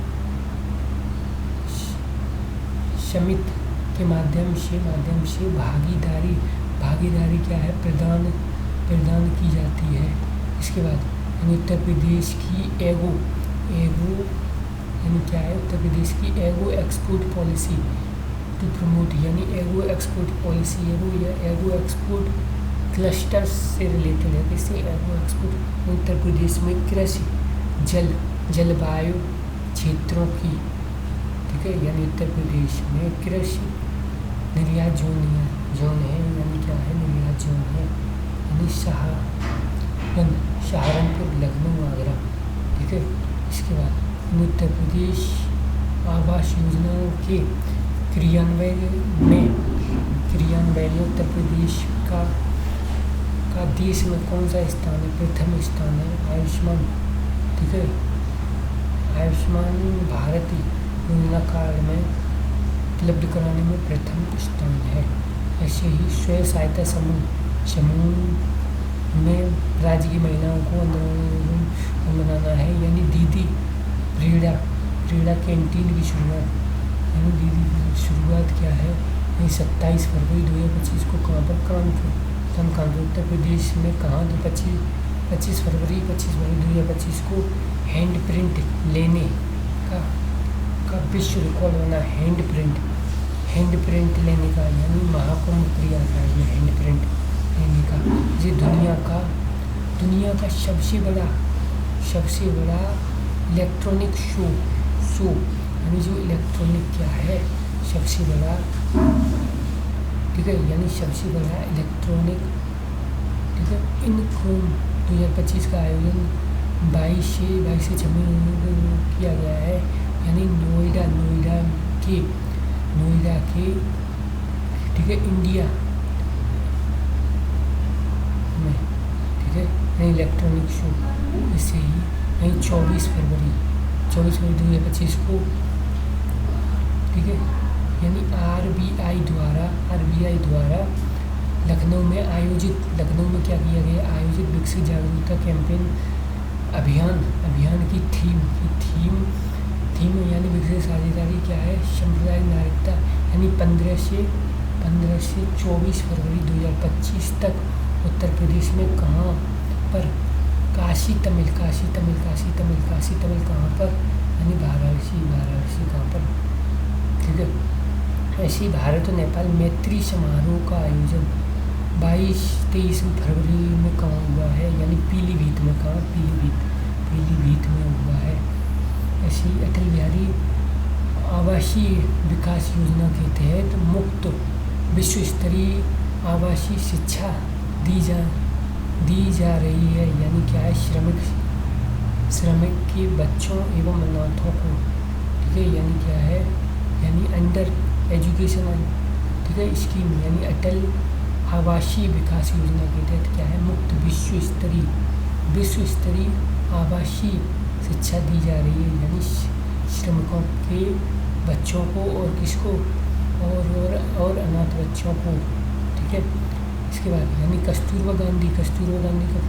समिति के माध्यम से भागीदारी क्या है, प्रदान की जाती है। इसके बाद उत्तर प्रदेश की एगो यानी क्या है, उत्तर प्रदेश की एगो एक्सपोर्ट पॉलिसी टू प्रमोट, यानी एगो एक्सपोर्ट पॉलिसी, एगो एक्सपोर्ट क्लस्टर से रिलेटेड है। इससे एगो एक्सपोर्ट उत्तर प्रदेश में कृषि जलवायु क्षेत्रों की, ठीक है, यानी उत्तर प्रदेश में कृषि निर्यात जोन है, यानी क्या है, निर्यात जोन है, यानी सहारनपुर, लखनऊ, आगरा, ठीक है। इसके बाद उत्तर प्रदेश आवास योजना के क्रियान्वयन में उत्तर प्रदेश का देश में कौन सा स्थान है, प्रथम स्थान है। आयुष्मान, ठीक है, आयुष्मान भारत योजना कार्ड में उपलब्ध कराने में प्रथम स्थान है। ऐसे ही स्वयं सहायता समूह में राज्य की महिलाओं को बनाना है, यानी दीदी प्रेरणा कैंटीन की शुरुआत, यानी दीदी की शुरुआत क्या है, 27 फरवरी 2025 को कहाँ पर, कानपुर उत्तर प्रदेश में कहाँ, 25 फरवरी 2025 को हैंड प्रिंट लेने का विश्व रिकॉर्ड बना। हैंड प्रिंट लेने का, यानी महाकुंभ क्रिया का ये हैंड प्रिंट लेने का, ये दुनिया का सबसे बड़ा इलेक्ट्रॉनिक शो, यानी जो इलेक्ट्रॉनिक क्या है, सबसे बड़ा, ठीक है, यानी सबसे बड़ा इलेक्ट्रॉनिक, ठीक है, इनकॉम 2025 का आयोजन 22 से 26 किया गया है, यानी नोएडा के, ठीक है, इंडिया में, ठीक है, इलेक्ट्रॉनिक शो। इससे ही 24 फरवरी 2025 को, ठीक है, यानी आरबीआई द्वारा लखनऊ में क्या किया गया, आयोजित विकसित जागरूकता कैंपेन अभियान की थीम यानी विकसित साझेदारी क्या है, सांप्रदायिक नागरिकता, यानी 15 से 24 फरवरी 2025 तक उत्तर प्रदेश में कहाँ पर, काशी तमिल कहाँ पर, यानी वाराणसी कहाँ पर, ठीक है। ऐसे ही भारत और नेपाल मैत्री समारोह का आयोजन 22-23 फरवरी में कहाँ हुआ है, यानी पीलीभीत में, कहाँ, पीलीभीत में हुआ है। ऐसी अटल बिहारी आवासीय विकास योजना के तहत मुफ्त विश्व स्तरीय आवासीय शिक्षा दी जा रही है, यानी क्या है, श्रमिक के बच्चों एवं अनाथों को, ठीक है, यानी क्या है, यानी अंडर एजुकेशन, ठीक है, स्कीम, यानी अटल आवासीय विकास योजना के तहत क्या है, मुफ्त विश्व स्तरीय आवासीय शिक्षा दी जा रही है, यानी श्रमिकों के बच्चों को और किसको, और अनाथ बच्चों को, ठीक है। इसके बाद यानी कस्तूरबा गांधी कब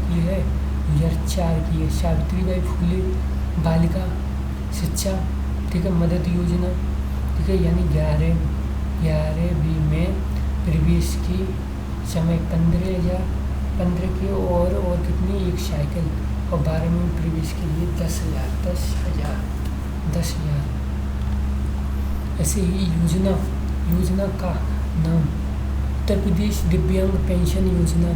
की है, 2004 की है। सावित्रीबाई फुले बालिका शिक्षा, ठीक है, मदद योजना, ठीक है, यानी 11वीं में प्रवेश की समय 15 की और कितनी, एक साइकिल, और 12वीं में प्रवेश के लिए 10,000। ऐसे ही योजना का नाम उत्तर प्रदेश दिव्यांग पेंशन योजना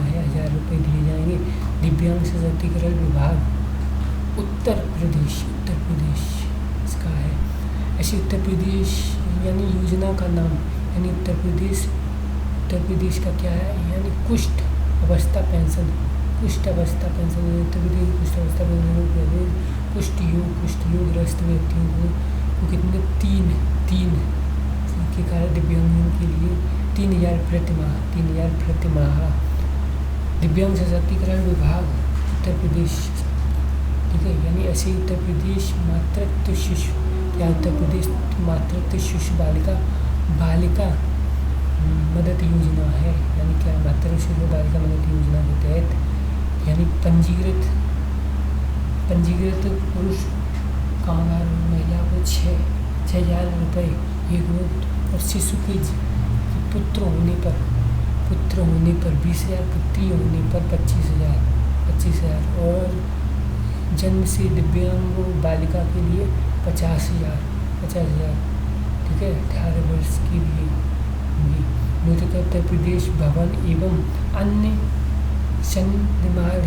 है, 1000 रुपये दिए जाएंगे। दिव्यांग सशक्तिकरण विभाग उत्तर प्रदेश इसका है। ऐसे उत्तर प्रदेश यानी योजना का नाम, यानी उत्तर प्रदेश का क्या है, यानी कुष्ठ अवस्था पेंशन, उत्तर प्रदेश कुष्ठ अवस्था पेंशन, कुष्ठ योग ग्रस्त व्यक्तियों को कितने, तीन के कारण दिव्यांगों के लिए 3,000 प्रति माह। दिव्यांग सशक्तिकरण विभाग उत्तर प्रदेश, ठीक है, यानी ऐसे उत्तर प्रदेश मातृत्व शिशु बालिका मदद योजना है, यानी क्या, मातृत्व शिशु बालिका मदद योजना के तहत यानी पंजीकृत पुरुष कामगार महिला को 6,000 रुपये एक रोज, और शिशु के पुत्र होने पर 20,000, पुत्री होने पर 25,000, और जन्म से दिव्यांग बालिका के लिए 50,000, ठीक है, 18 वर्ष की भी। उत्तर प्रदेश भवन एवं अन्य सन्निर्माण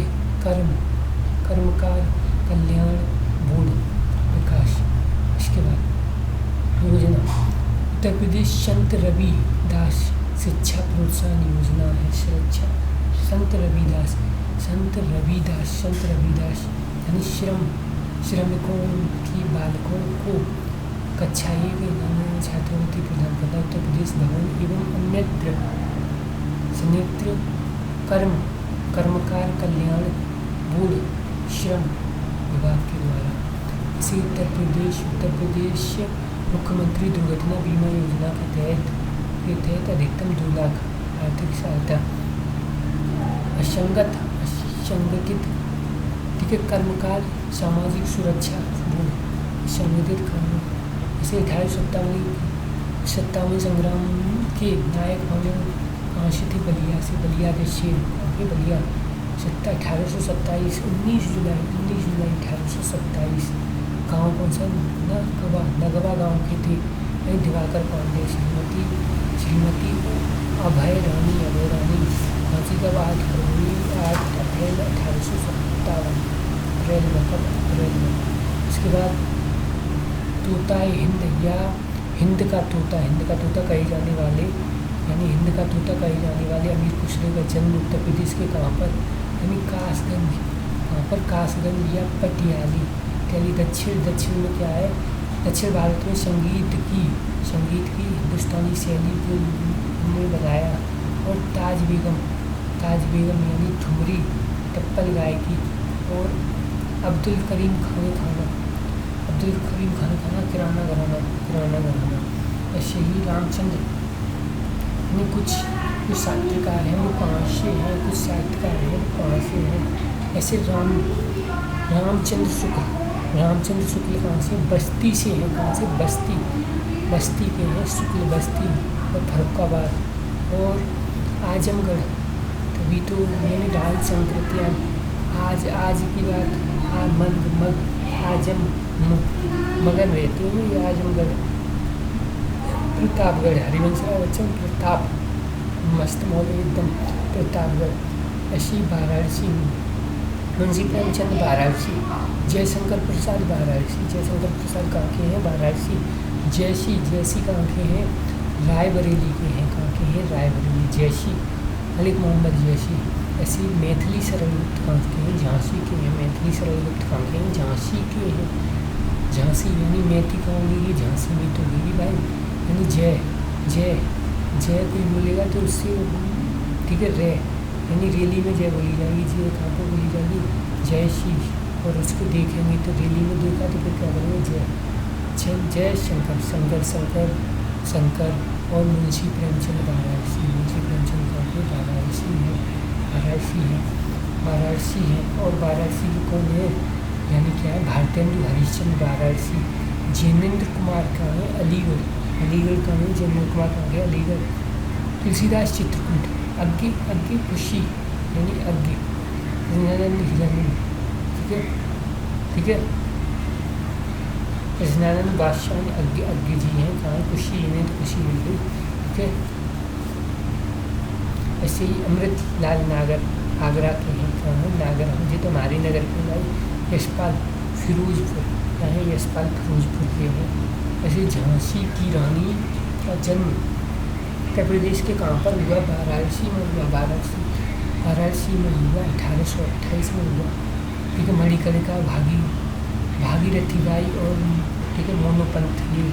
कर्मकार कल्याण बोर्ड विकास। इसके बाद योजना उत्तर प्रदेश संत रविदास शिक्षा प्रोत्साहन योजना है। संत रविदास यानी श्रमिकों की बालकों को कक्षा 1 छात्रवृत्ति प्रदान करना। उत्तर प्रदेश भवन एवं अन्यत्र संयुक्त कर्मकार कल्याण बोर्ड श्रम विभाग के द्वारा। इसी उत्तर प्रदेश मुख्यमंत्री दुर्घटना बीमा योजना के तहत अधिकतम 2 लाख आर्थिक सहायता। असंगठित, ठीक है, कर्मकार सामाजिक सुरक्षा बोर्ड संगठित कर्म। इसे 1857 संग्राम के नायक होने काशी थी बलिया के शेर बलिया 1827 19 जुलाई 1827। गाँव कौन सा, नगवा गाँव के थे दिवाकर पांडे। श्रीमती अभय रानी फांसी का 8 अप्रैल 1857 अप्रैल में। इसके बाद तोताए हिंद या हिंद का तोता कहे जाने वाले अमीर खुसरो का जन्म उत्तर प्रदेश के कहाँ पर, यानी कासगंज या पटियाली दक्षिण में क्या है, दक्षिण भारत में संगीत की हिंदुस्तानी शैली ने बनाया। और ताज बेगम यानी ठुमरी टप्पल गायकी। और अब्दुल करीम खान किराना घराना। ऐसे ही रामचंद्र यानी कुछ साहित्यकार हैं वो कहाँ से हैं, कुछ साहित्यकार हैं वो कहाँ से हैं। ऐसे रामचंद्र शुक्ल कहाँ से, बस्ती से हैं। कहाँ से, बस्ती के हैं। शुक्ल बस्ती और फर्रुखाबाद और आजमगढ़। तभी तो मैंने डाल संस्कृतियाँ आज की बात आजम मगन रहते हैं ये आजमगढ़। प्रतापगढ़, हरिवंशराय बच्चन प्रताप, मस्त मौले एकदम। प्रतापगढ़। ऐसी वाराणसी, मुंशी प्रेमचंद वाराणसी। जयशंकर प्रसाद वाराणसी। जयशंकर प्रसाद कहाँ के हैं, वाराणसी। जैसी कहाँ के हैं, रायबरेली के हैं। कहाँ के हैं, रायबरेली। जैसी मलिक मोहम्मद जैसी। ऐसी मैथिली सरलगुप्त कहाँ के हैं, झांसी के हैं। मैथिली सरलगुप्त कहाँ के हैं, झांसी के हैं। झांसी यानी मैथी कहाँ होगी, झांसी में तो होगी भाई। यानी जय कोई बोलेगा तो उससे ठीक है, रे यानी रैली में जय बोली जाएगी। जय कहाँ पर बोली जाएगी, जय श्री। और उसको देखेंगे तो रैली में देखा तो फिर क्या करेंगे, जय शंकर। और मुंशी प्रेमचंद वाराणसी। मुंशी प्रेमचंद कहाँ के, वाराणसी है। और वाराणसी के कौन है, यानी क्या है, भारतेंदु हरिश्चंद्र वाराणसी। जैनेन्द्र कुमार कहाँ है, अलीगढ़ कहाँ है, जैनेन्द्र कुमार कहाँ है, अलीगढ़। तुलसीदास चित्रकूट। अग्गे खुशी यानी अग्गे। कृष्णानंद ठीक है। कृष्णानंद बादशाह ने अग्गे जी हैं। कहाँ, खुशी, इन्हें तो खुशी मिल गई। ठीक है। ऐसे ही अमृत लाल नागर आगरा के हैं। कहाँ है, नागर। मुझे तो हमारे नगर के भाई। यशपाल फिरोजपुर, यहाँ है यशपाल फिरोजपुर के हैं। ऐसे झांसी की रानी का जन्म उत्तर प्रदेश के कहाँ पर हुआ, वाराणसी में हुआ। वाराणसी में हुआ 1828 में हुआ। ठीक है। मणिकर्णिका भागीरथी बाई और ठीक है मोनोपंथ ये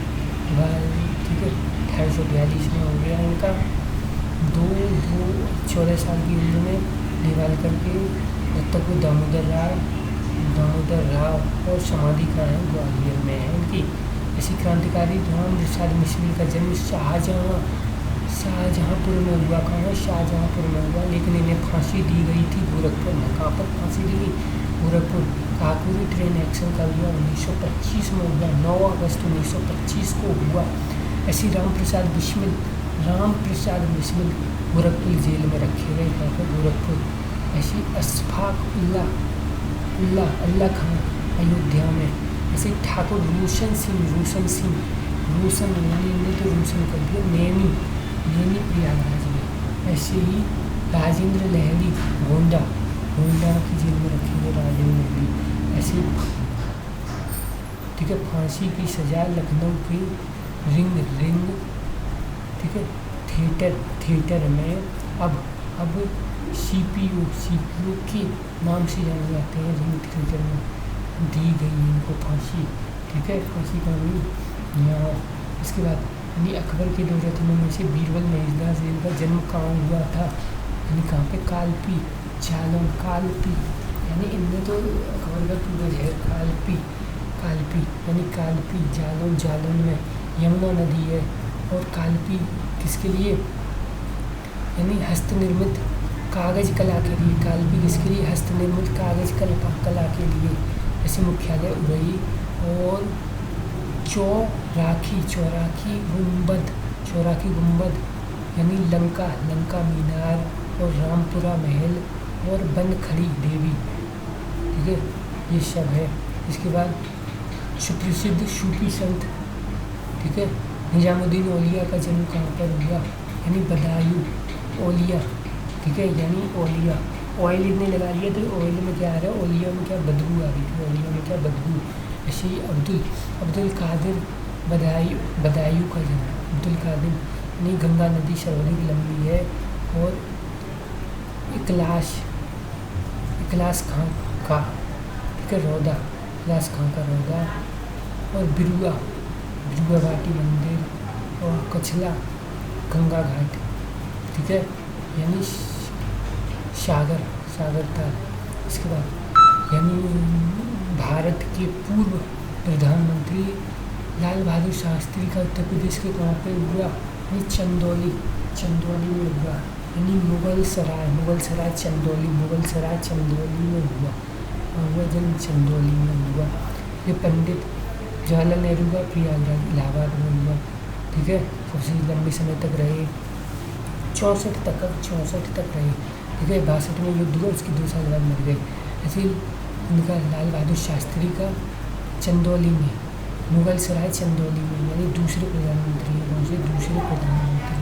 ठीक है 1842 में हो गया इनका। 14 साल की उम्र में देवाल करके जब तक वो दामोदर राव और समाधि कहाँ है, ग्वालियर में है इनकी। ऐसी क्रांतिकारी राम प्रसाद मिश्र का जन्म शाहजहाँपुर में हुआ। कहाँ है, शाहजहाँपुर में हुआ। लेकिन इन्हें फांसी दी गई थी गोरखपुर में। कहाँ पर फांसी दी गई, गोरखपुर। काकोरी ट्रेन एक्शन का हुआ 1925 में हुआ, 9 अगस्त 1925 को हुआ। ऐसी राम प्रसाद बिस्मिल गोरखपुर जेल में रखे गए। कहाँ पर, गोरखपुर। ऐसी अशफाक उल्ला खान अयोध्या में। ऐसे ठाकुर रोशन सिंह यानी इन्हें तो रोशन कर दिया, नैनी प्रयागराज में। ऐसे ही राजेंद्र लहरी गोंडा की जेल में रखे गए, राजेंद्र लहरी। ऐसे ठीक है। फांसी की सजा लखनऊ की रिंग ठीक है थिएटर में अब सीपीयू के नाम से जाने जाते हैं। रिंग थिएटर में दी गई इनको फांसी। ठीक है। फांसी का भी यहाँ। इसके बाद यानी अकबर के दो रत्नों में से बीरबल महेशदास इनका जन्म कहाँ हुआ था, यानी कहाँ पे, कालपी यानी इनमें तो अकबर का पूर्वज है कालपी यानी कालपी। जालौन में यमुना नदी है। और कालपी किसके लिए, यानी हस्तनिर्मित कागज़ कला के लिए। कालपी किसके लिए, हस्तनिर्मित कागज़ कला के लिए। ऐसे मुख्यालय उरई और चौराखी गुंबद यानी लंका मीनार और रामपुरा महल और बनखड़ी देवी। ठीक है, ये सब है। इसके बाद सुप्रसिद्ध सूफी संत, ठीक है, निजामुद्दीन औलिया का जन्म कहाँ पर हुआ, यानी बदायूं औलिया। ठीक है, यानी औलिया। ऑयल इतने लगा लिया तो ऑयल में क्या आ रहा है, औलिया में क्या बदबू आ रही थी, औलिया में क्या बदबू। ऐसे ही अब्दुल कादिर बदायूं का जन्म। अब्दुल कादिर यानी गंगा नदी सर्वाधिक लंबी है। और इकलास खां का, ठीक है, रौदा, इकलास खां का रौदा। और बिरुआ घाटी मंदिर और कछला गंगा घाट। ठीक है, यानी सागर ताल। इसके बाद यानी भारत के पूर्व प्रधानमंत्री लाल बहादुर शास्त्री का उत्तर प्रदेश के कहाँ पे हुआ? यानी चंदौली, चंदौली में हुआ। यानी मुगल सराय चंदौली में हुआ। हुआ जन्म चंदौली में हुआ। ये पंडित जवाहरलाल नेहरू का प्रयागराज इलाहाबाद में हुआ। ठीक है, सबसे लंबे समय तक रहे, 64 तक रहे। ठीक है, 62 में युद्ध हुआ, उसके 2 साल बाद मर गए। ऐसे उनका लाल बहादुर शास्त्री का चंदौली में, मुगल सराय चंदौली में, यानी दूसरे प्रधानमंत्री हैं। कौन से? दूसरे प्रधानमंत्री।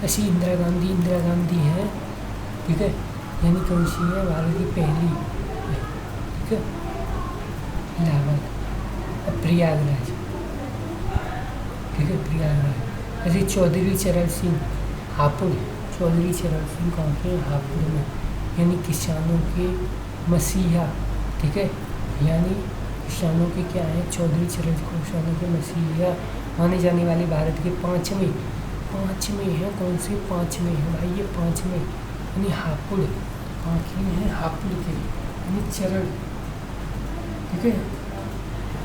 ऐसी इंदिरा गांधी है। ठीक है, यानी कौन सी है? भारत की पहली। ठीक है, इलाहाबाद। अब प्रयागराज। ठीक है, प्रयागराज। ऐसे चौधरी चरण सिंह हापुड़ कहाँ के? हापुड़ में, यानी किसानों के मसीहा। ठीक है, यानी किसानों के क्या है? चौधरी चरण सिंह किसानों के मसीहा माने जाने वाले भारत के पाँचवें हैं। कौन से? 5वें हैं भाई, ये 5वें, यानी हापुड़। कहाँ के हैं? हापुड़ के, यानी चरण। ठीक है,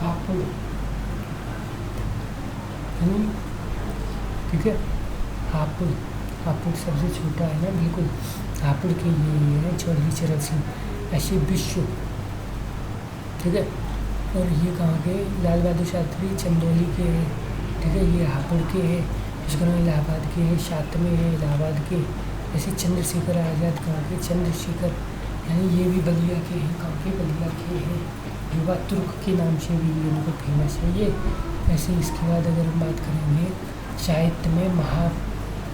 हापुड़, यानी ठीक है, हापुड़ सबसे छोटा है ना, बिल्कुल। हापुड़ के ये है चौधरी चरण सिंह। ऐसे विश्व। ठीक है, और ये कहाँ के? लाल बहादुर शास्त्री चंदौली के हैं। ठीक है, ये हापुड़ के हैं। इसका नाम इलाहाबाद के हैं, 7 में है इलाहाबाद के। ऐसे चंद्रशेखर आज़ाद कहाँ के? चंद्रशेखर, यानी ये भी बलिया के हैं। कहाँ के? बलिया के हैं। युवा तुर्क के नाम से भी इनको फेमस है ये। ऐसे इसके बाद अगर हम बात करेंगे साहित्य में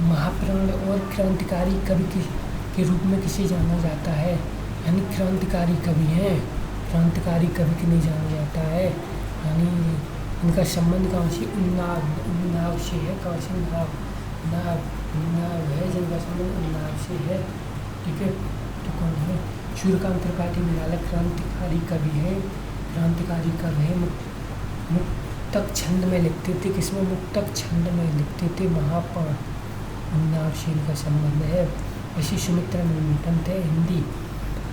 महाप्राण और क्रांतिकारी कवि के रूप में किसे जाना जाता है? यानी क्रांतिकारी कवि हैं, क्रांतिकारी कवि के नहीं जाना जाता है। यानी इनका संबंध कहाँ से? उन्नाव से है। कहाँ से? उन्नाव है जिनका संबंध उन्नाव से है। ठीक है, तो कौन है? सूर्यकांत त्रिपाठी निराला क्रांतिकारी कवि है। मुक्तक छंद में लिखते थे। किसमें? मुक्तक छंद में लिखते थे। महाप्राण उन्नाव से इनका संबंध है। ऐसी सुमित्रा मिल्टन थे, हिंदी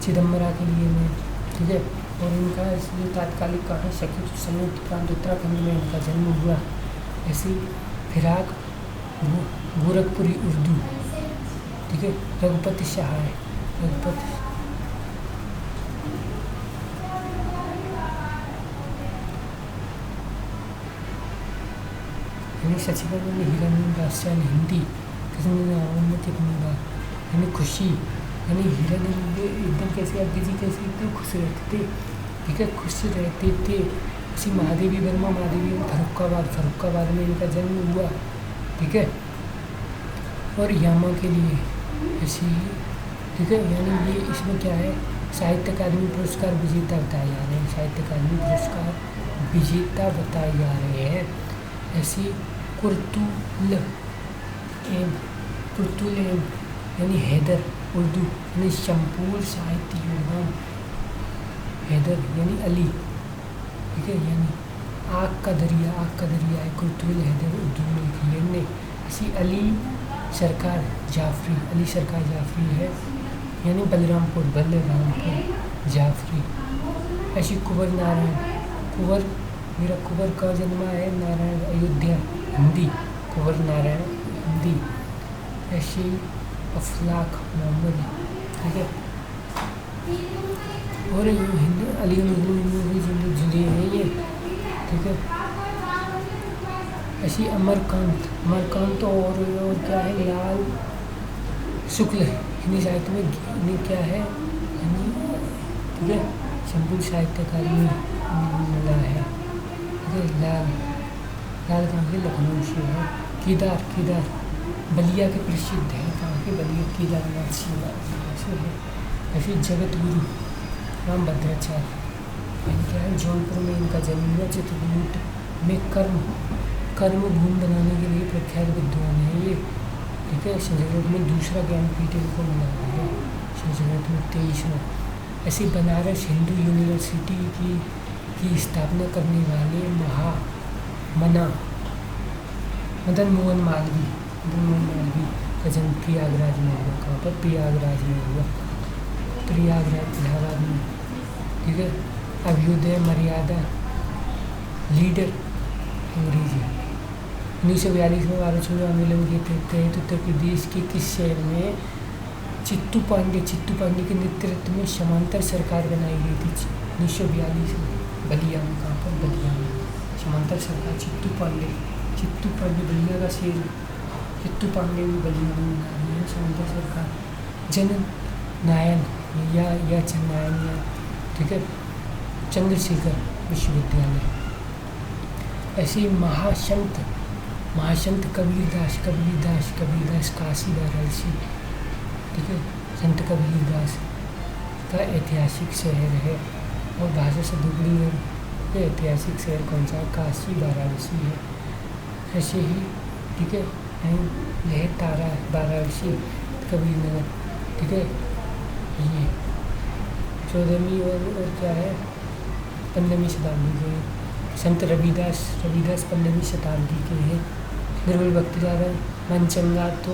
चिदम्बरा के लिए में। ठीक है, और इनका इसलिए तात्कालिक कहाँ? संयुक्त प्रांत उत्तराखंड में इनका जन्म हुआ। ऐसी फिराक गोरखपुरी उर्दू। ठीक है, रघुपति सहाय, यानी सचिवन हिरण्य राष्ट्रीय हिंदी कितनी बार? यानी खुशी, यानी हिरण्य एकदम कैसे? अज्ञे जी कैसे एकदम खुश रहते थे। ठीक है, खुश रहते थे। इसी महादेवी वर्मा फर्रुखाबाद में इनका जन्म हुआ। ठीक है, और यामा के लिए ऐसी। ठीक है, यानी ये इसमें क्या है? साहित्य अकादमी पुरस्कार विजेता बताए जा रहे हैं। ऐसी कुर्तुल यानी हैदर उर्दू, यानी संपूर्ण साहित्य योगदान। हैदर यानी अली। ठीक है, यानी आग का दरिया है। कुर्तुल हैदर उर्दू में लिखी है। ऐसी अली सरकार जाफरी है, यानी बलरामपुर जाफरी। ऐसी कुंवर का जन्म है नारायण, अयोध्या, हिंदी। कुंवर नारायण, हिंदी। ऐसी अफलाक मोहम्मद। ठीक है, और हिंदी अलीगढ़ जुड़े हैं ये। ठीक है, ऐसी अमरकांत और क्या है? लाल शुक्ल हिंदी साहित्य में इन्हें क्या है? ठीक है, संपूर्ण साहित्य अकादमी मिला है। ठीक है, लाल कहाँ के? लखनऊ से है। केदार बलिया के प्रसिद्ध है। कहाँ के? बलिया, केदारनाथ से है। ऐसे जगत गुरु राम भद्राचार्य, क्या है? जौनपुर में इनका जन्म हुआ। चित्रकूट में कर्म भूमि बनाने के लिए प्रख्यात विद्वान है ये। ठीक है, संस्कृत में दूसरा ज्ञानपीठ इनको मिला है। संस्कृत में 23वां। ऐसे बनारस हिंदू यूनिवर्सिटी की स्थापना करने वाले मदन मोहन मालवीय का जन्म प्रयागराज में हुआ। कहाँ पर? प्रयागराज में हुआ। इलाहाबाद में। ठीक है, अभ्युदय मर्यादा लीडर अंग्रेजी। 1942 में भारत छोड़ो आंदोलन के तहत उत्तर प्रदेश के किस शहर में चित्तू पांडे के नेतृत्व में समांतर सरकार बनाई गई थी? 1942 में बलिया में। कहाँ पर? बलिया में समांतर सरकार। चित्तू पांडे बलिया का शेर। चित्तू पांडे भी बलिया में बना रही है समांतर सरकार। जननायन या जननायन, ठीक है, चंद्रशेखर विश्वविद्यालय। ऐसे महासंत कबीरदास काशी वाराणसी, ठीक है, संत कबीरदास का ऐतिहासिक शहर है। और भाषा से दुगनी है। ऐतिहासिक शहर कौन सा? काशी वाराणसी है। ऐसे ही, ठीक है, यह तारा वाराणसी कबीरनगर, ठीक है। ये 14वीं और क्या है 15वीं शताब्दी के संत रविदास 15वीं शताब्दी के हैं। निर्मल भक्तिधारा मनचंगा तो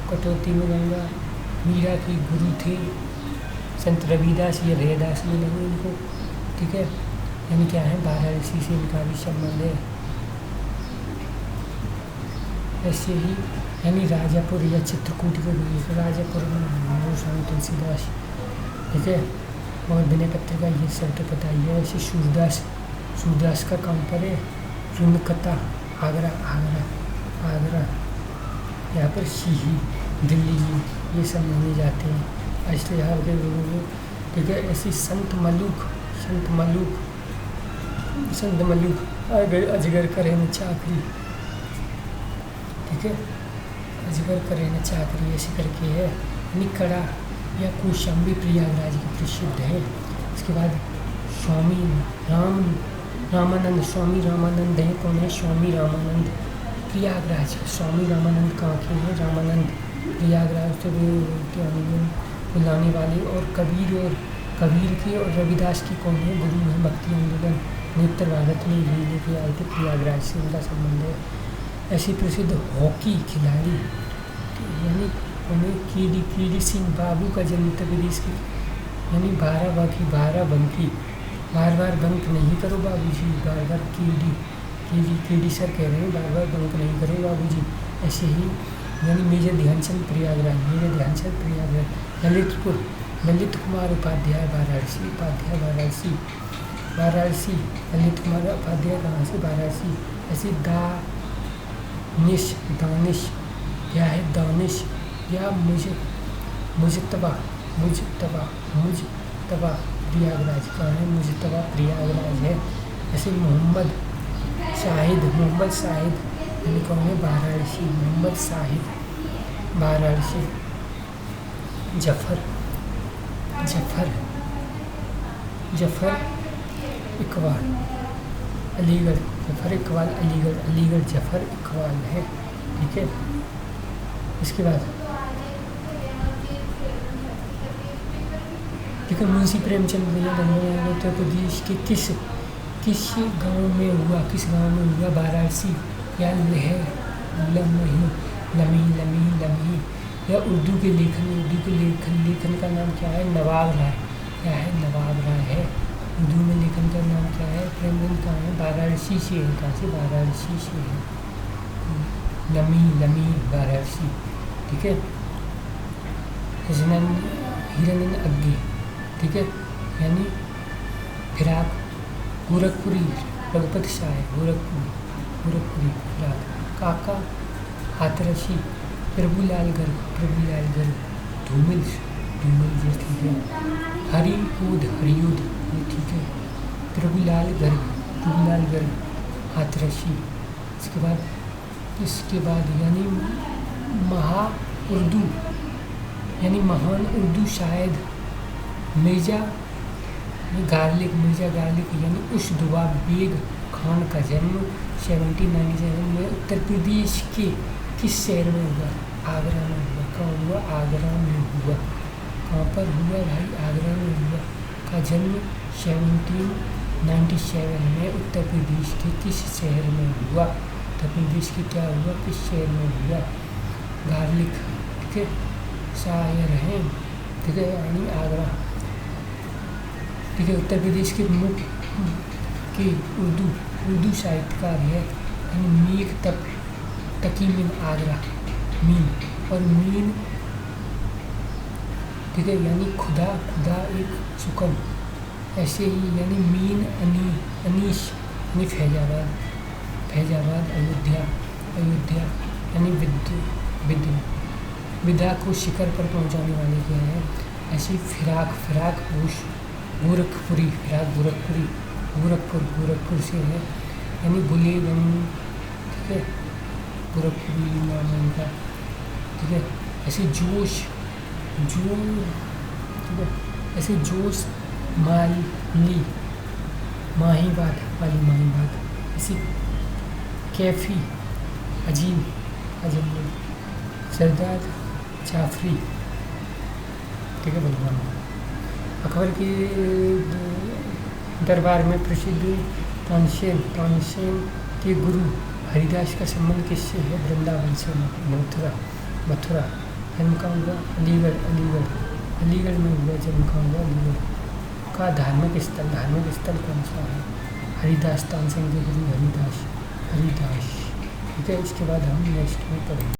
कटौती में गंगा मीरा की गुरु थे। संत रविदास या रैदास में लगे इनको, ठीक है। यानी क्या है? वाराणसी से इनका भी संबंध है। ऐसे ही यानी राजापुर या चित्रकूट के लिए राजापुर में स्वामी तुलसीदास, ठीक है। और विनय पत्रिका ये सब तो पता ही है। ऐसे सूरदास का काम पर है रुनकता आगरा यहाँ पर सीही दिल्ली में ये सब माने जाते हैं इसलिए हाल के लोगों में, ठीक है। ऐसे संत मलूक अजगर का रहना चाकरी, ठीक है, अजगर का रहना चाकरी ऐसे करके है। निकड़ा या कौशाम्बी प्रयागराज की प्रसिद्ध है। इसके बाद स्वामी रामानंद है। कौन है? स्वामी रामानंद प्रयागराज। स्वामी रामानंद कहाँ के हैं? रामानंद प्रयागराज से बुलाने वाले। और कबीर के और रविदास की कौन है? गुरु है। भक्ति आंदोलन उत्तर भारत में ये लेके आए थे, प्रयागराज से उनका संबंध है। ऐसे प्रसिद्ध हॉकी खिलाड़ी यानी उन्हें कीडी सिंह बाबू का जन्म उत्तर प्रदेश के यानी बाराबंकी बार बंक नहीं करो बाबूजी, बार कीडी सर कह रहे हैं बार बंक नहीं करो बाबूजी। ऐसे ही यानी मेजर ध्यानचंद प्रयागराज। ललित कुमार उपाध्याय वाराणसी। ललित कुमार उपाध्याय कहाँ से? वाराणसी। ऐसे दानिश क्या है? दानिश या मुजतबा प्रयागराज का है। मुजतबा प्रयागराज है। ऐसे मोहम्मद शाहिद यानी कौन है? वाराणसी। मोहम्मद शाहिद वाराणसी। जफर इकबाल अलीगढ़। अलीगढ़ जफर इकबाल है, ठीक है। इसके बाद ठीक है, मुंशी प्रेमचंद उत्तर प्रदेश के किस गांव में हुआ? वाराणसी या लमी या उर्दू के लेखन का नाम क्या है? नवाब राय। क्या है? नवाब राय है। उर्दू में लेखन का नाम क्या है? प्रेमचंद कहाँ है? वाराणसी से है। कहाँ से? वाराणसी से है। लमी वाराणसी, ठीक है। हिरन अग्गी, ठीक है, यानी फिराक गोरखपुरी रघुपति शाह गोरखपुरी फिराक। काका हाथरसी प्रभुलाल गर्ग धूमिल ये ठीक है। हरियूद ये ठीक है। प्रभुलाल गर्ग हाथरसी। इसके बाद यानी महान उर्दू शायद मिर्जा गार्लिक यानी उशदुआ बेग खान का जन्म 1797 में उत्तर प्रदेश के किस शहर में हुआ? आगरा में हुआ। कहाँ हुआ? आगरा में हुआ। कहाँ पर हुआ भाई? आगरा में हुआ। का जन्म 1797 में उत्तर प्रदेश के किस शहर में हुआ? उत्तर प्रदेश के क्या हुआ? किस शहर में हुआ? गार्लिक, ठीक है, शायर हैं, ठीक है, यानी आगरा, ठीक है। उत्तर प्रदेश के मुख्य उर्दू साहित्यकार है यानी मीर तकी मिन आगरा, मीन और मीन, ठीक है, यानी खुदा एक सुकन, ऐसे ही यानी मीन अनीश यानी फैजाबाद, अयोध्या यानी विद्या को शिखर पर पहुंचाने वाले क्या है। ऐसी फिराक गोरखपुर से है, यानी बुलेगंज, ठीक है, गोरखपुरी नाम है इनका, ठीक है। ऐसे जोश, ठीक है, ऐसे जोश माहीबाग, ऐसी कैफी अजीम सरदार जाफरी, ठीक है, बलवान। अकबर के दरबार में प्रसिद्ध तानसेन के गुरु हरिदास का संबंध किससे है। वृंदावन से, मथुरा। जन्म का हुआ अलीगढ़ में हुआ जन्म का हुआ, अलीगढ़ का। धार्मिक स्थल कौन सा है। हरिदास, तानसेन के गुरु हरिदास, ठीक है। इसके बाद हम नेक्स्ट में पढ़ेंगे।